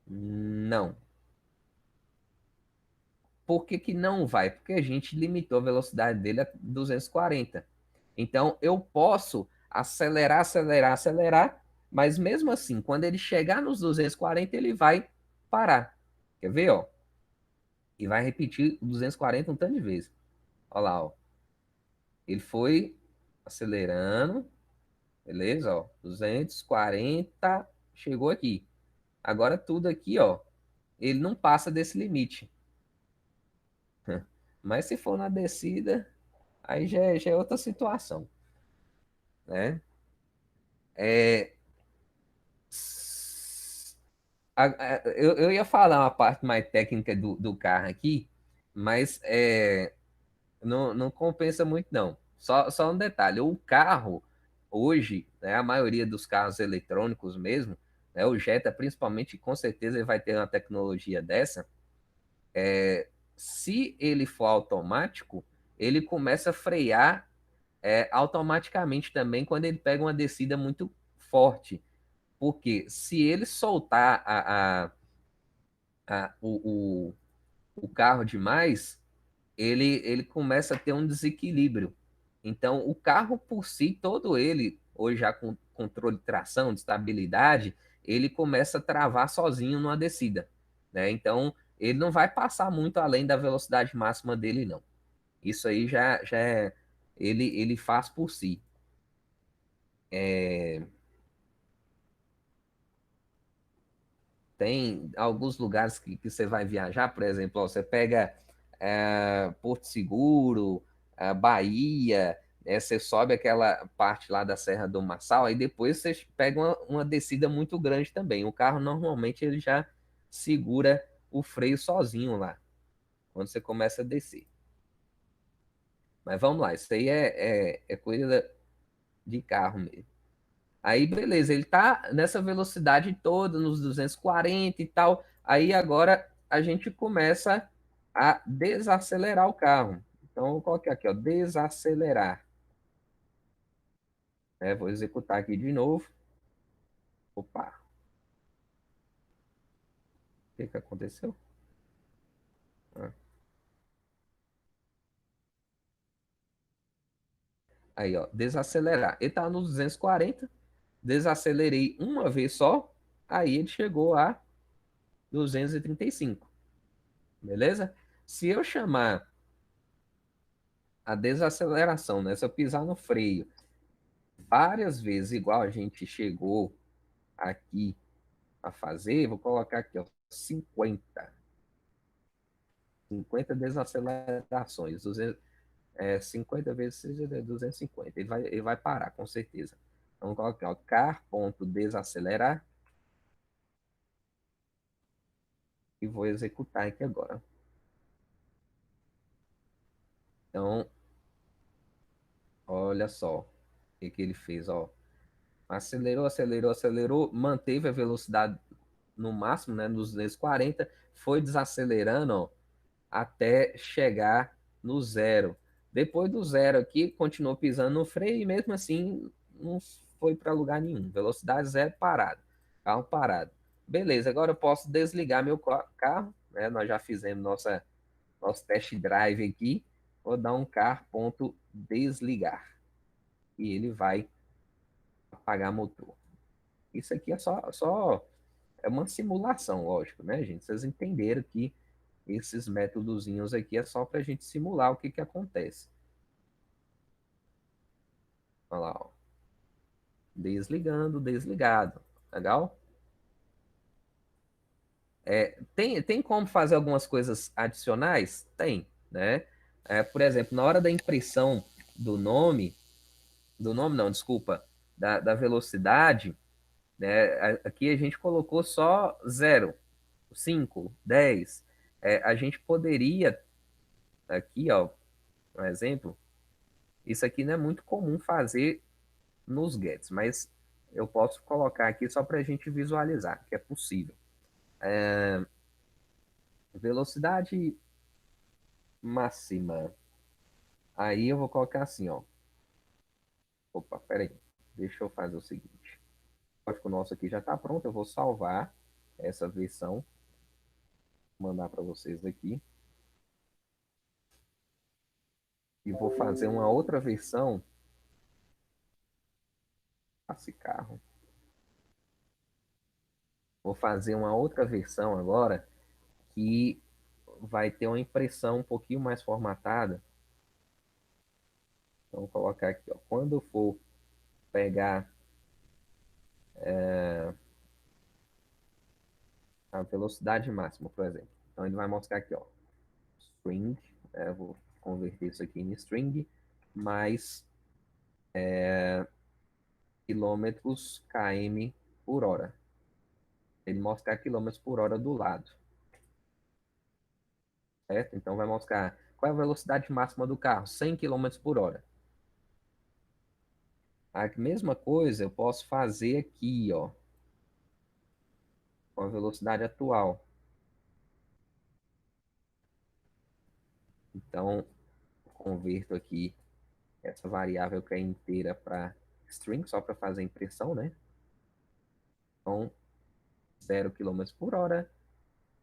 Não. Por que que não vai? Porque a gente limitou a velocidade dele a 240. Então, eu posso acelerar, acelerar, acelerar, mas mesmo assim, quando ele chegar nos 240, ele vai parar. Quer ver, ó? E vai repetir 240 um tanto de vezes. Olha lá, ó. Ele foi acelerando, beleza, ó. 240, chegou aqui. Agora tudo aqui, ó, ele não passa desse limite. Mas se for na descida, aí já é outra situação, né? É, eu ia falar uma parte mais técnica do carro aqui, mas não compensa muito, não. Só um detalhe: o carro, hoje, né, a maioria dos carros eletrônicos mesmo, né, o Jetta principalmente, com certeza ele vai ter uma tecnologia dessa. Se ele for automático, ele começa a frear automaticamente também quando ele pega uma descida muito forte. Porque se ele soltar o carro demais, ele começa a ter um desequilíbrio. Então, o carro por si, todo ele, hoje já com controle de tração, de estabilidade, ele começa a travar sozinho numa descida, né? Então, ele não vai passar muito além da velocidade máxima dele, não. Isso aí já ele faz por si. É, Tem alguns lugares que você vai viajar, por exemplo, ó, você pega Porto Seguro, Bahia, você sobe aquela parte lá da Serra do Marçal, aí depois você pega uma descida muito grande também. O carro normalmente ele já segura o freio sozinho lá, quando você começa a descer. Mas vamos lá, isso aí é coisa de carro mesmo. Aí, beleza, ele tá nessa velocidade toda, nos 240 e tal. Aí agora a gente começa a desacelerar o carro. Então, eu vou colocar aqui, ó, desacelerar. Vou executar aqui de novo. Opa. que aconteceu? Ah, aí, ó, desacelerar. Ele estava nos 240, desacelerei uma vez só, aí ele chegou a 235, beleza? Se eu chamar a desaceleração, né? Se eu pisar no freio várias vezes, igual a gente chegou aqui a fazer, vou colocar aqui, ó, 50 desacelerações, 50 vezes 6 é 250, ele vai parar, com certeza. Então, vou colocar o car.desacelerar e vou executar aqui agora. Então, olha só o que ele fez, ó. Acelerou, acelerou, acelerou, manteve a velocidade no máximo, né, nos 240, foi desacelerando, ó, até chegar no zero. Depois do zero aqui, continuou pisando no freio e mesmo assim não foi para lugar nenhum. Velocidade zero, parado. Carro parado. Beleza, agora eu posso desligar meu carro, né? Nós já fizemos nosso test drive aqui. Vou dar um car ponto desligar e ele vai apagar motor. Isso aqui é só é uma simulação, lógico, né, gente? Vocês entenderam que esses métodozinhos aqui é só para a gente simular o que que acontece. Olha lá, ó. Desligando, desligado. Legal? Tem como fazer algumas coisas adicionais? Tem, né? Por exemplo, na hora da impressão do nome, do nome não, desculpa, da velocidade, né? Aqui a gente colocou só 0, 5, 10. A gente poderia, aqui, ó, um exemplo, isso aqui não é muito comum fazer nos gets, mas eu posso colocar aqui só para a gente visualizar que é possível. Velocidade máxima. Aí eu vou colocar assim, ó. Opa, peraí. Deixa eu fazer o seguinte. O código nosso aqui já está pronto. Eu vou salvar essa versão, mandar para vocês aqui. E vou fazer uma outra versão esse carro. Vou fazer uma outra versão agora que vai ter uma impressão um pouquinho mais formatada. Então, vou colocar aqui, ó. Quando eu for pegar a velocidade máxima, por exemplo. Então, ele vai mostrar aqui, ó. String, eu vou converter isso aqui em string, mais quilômetros km por hora. Ele mostra quilômetros por hora do lado, certo? Então vai mostrar qual é a velocidade máxima do carro, 100 quilômetros por hora. A mesma coisa eu posso fazer aqui, ó, com a velocidade atual. Então, converto aqui essa variável que é inteira para string, só para fazer a impressão, né? Então, 0 quilômetros por hora,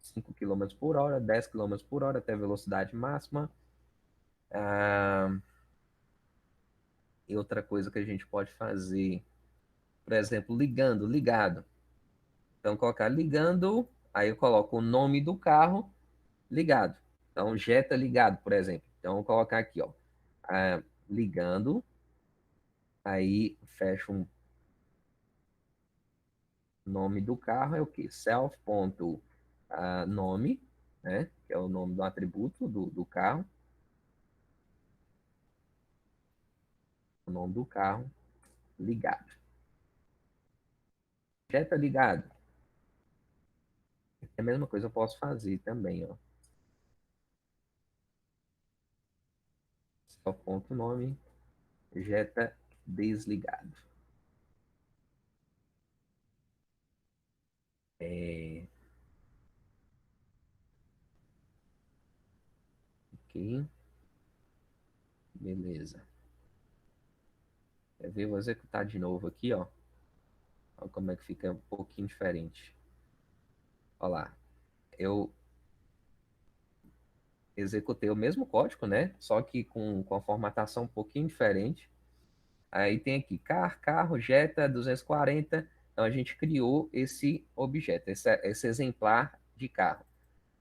5 quilômetros por hora, 10 quilômetros por hora até a velocidade máxima. E outra coisa que a gente pode fazer, por exemplo, ligando, ligado. Então, colocar ligando, aí eu coloco o nome do carro ligado. Então, Jetta ligado, por exemplo. Então, vou colocar aqui, ó, ligando, aí fecho um nome do carro, é o que? Self.nome, né? Que é o nome do atributo do carro, o nome do carro ligado. Jetta ligado. É a mesma coisa eu posso fazer também, ó. Self.nome, Jetta desligado. É, ok, beleza. Quer ver? Vou executar de novo aqui, ó. Olha como é que fica um pouquinho diferente. Olha lá. eu executei o mesmo código, né? Só que com a formatação um pouquinho diferente. Aí tem aqui carro, Jetta 240. Então a gente criou esse objeto, esse exemplar de carro,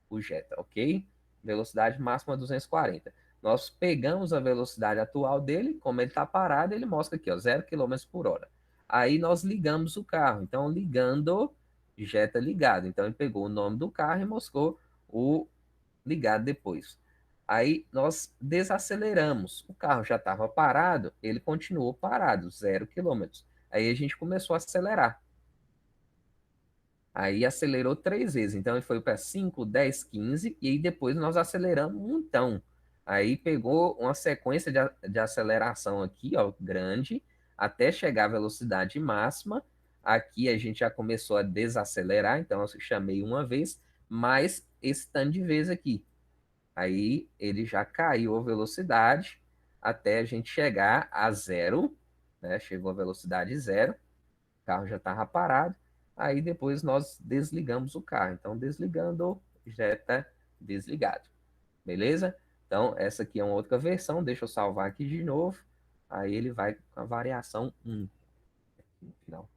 o Jetta, ok? Velocidade máxima 240. Nós pegamos a velocidade atual dele, como ele está parado, ele mostra aqui, ó, 0 quilômetros por hora. Aí nós ligamos o carro. Então, ligando, Jetta ligado. Então, ele pegou o nome do carro e mostrou o ligado depois. Aí nós desaceleramos. O carro já estava parado, ele continuou parado, 0 quilômetros. Aí a gente começou a acelerar. Aí acelerou 3 vezes. Então ele foi para 5, 10, 15. E aí depois nós aceleramos um montão. Aí pegou uma sequência de aceleração aqui, ó, grande, até chegar à velocidade máxima. Aqui a gente já começou a desacelerar, então eu chamei uma vez, mais esse tanto de vez aqui. Aí ele já caiu a velocidade até a gente chegar a zero, né? Chegou a velocidade zero, o carro já estava parado. Aí depois nós desligamos o carro. Então, desligando, já está desligado. Beleza? Então, essa aqui é uma outra versão. Deixa eu salvar aqui de novo. Aí ele vai com a variação 1 no final.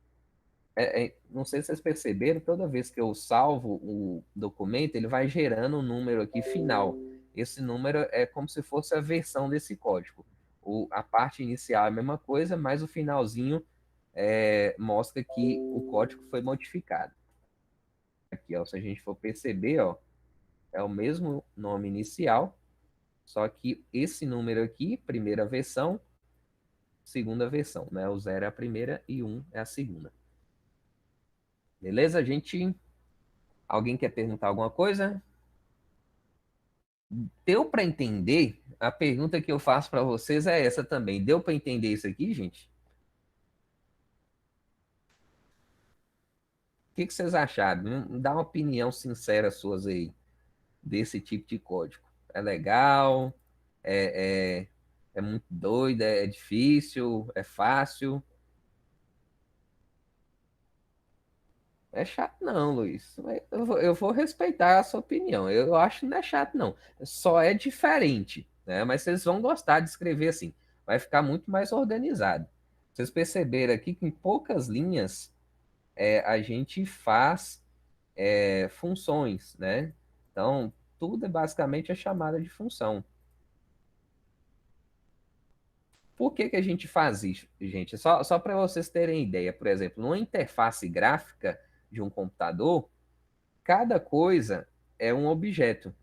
Não sei se vocês perceberam, toda vez que eu salvo o documento, ele vai gerando um número aqui final. Esse número é como se fosse a versão desse código. A parte inicial é a mesma coisa, mas o finalzinho mostra que o código foi modificado. Aqui, ó, se a gente for perceber, ó, é o mesmo nome inicial, só que esse número aqui, primeira versão, segunda versão, né? O 0 é a primeira e 1 é a segunda. Beleza, gente? Alguém quer perguntar alguma coisa? Deu para entender? A pergunta que eu faço para vocês é essa também. Deu para entender isso aqui, gente? O que vocês acharam? Dá uma opinião sincera suas aí desse tipo de código. É legal? É, é, é muito doido? É difícil? É fácil? É chato não, Luiz. Eu vou respeitar a sua opinião. Eu acho que não é chato, não. Só é diferente, né? Mas vocês vão gostar de escrever assim. Vai ficar muito mais organizado. Vocês perceberam aqui que em poucas linhas a gente faz funções, né? Então, tudo é basicamente a chamada de função. Por que que a gente faz isso, gente? Só para vocês terem ideia. Por exemplo, numa interface gráfica de um computador, cada coisa é um objeto.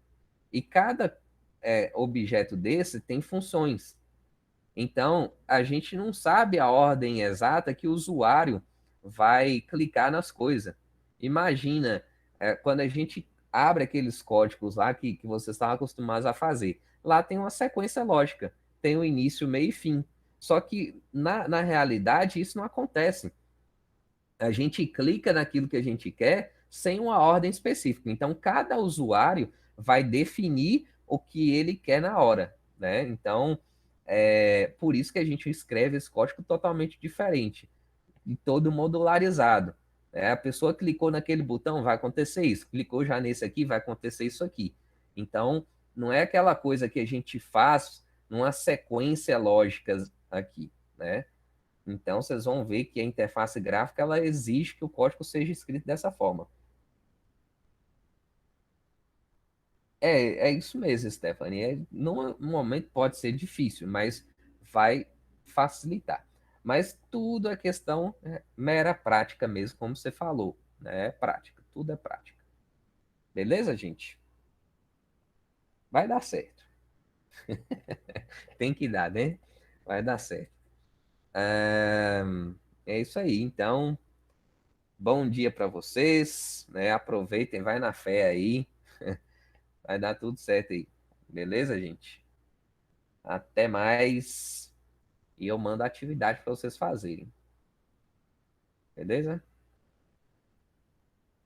E cada objeto desse tem funções. Então, a gente não sabe a ordem exata que o usuário vai clicar nas coisas. Imagina, quando a gente abre aqueles códigos lá que vocês estavam acostumados a fazer. Lá tem uma sequência lógica, tem o início, meio e fim. Só que, na realidade, isso não acontece. A gente clica naquilo que a gente quer sem uma ordem específica. Então, cada usuário vai definir o que ele quer na hora, né? Então, por isso que a gente escreve esse código totalmente diferente e todo modularizado. A pessoa clicou naquele botão, vai acontecer isso. Clicou já nesse aqui, vai acontecer isso aqui. Então, não é aquela coisa que a gente faz numa sequência lógica aqui, né? Então, vocês vão ver que a interface gráfica ela exige que o código seja escrito dessa forma. É isso mesmo, Stephanie. No momento pode ser difícil, mas vai facilitar. Mas tudo é questão mera prática mesmo, como você falou, né? É prática, tudo é prática. Beleza, gente? Vai dar certo. Tem que dar, né? Vai dar certo. É, é isso aí. Então, bom dia para vocês, né? Aproveitem, vai na fé aí. Vai dar tudo certo aí. Beleza, gente? Até mais. E eu mando a atividade para vocês fazerem. Beleza?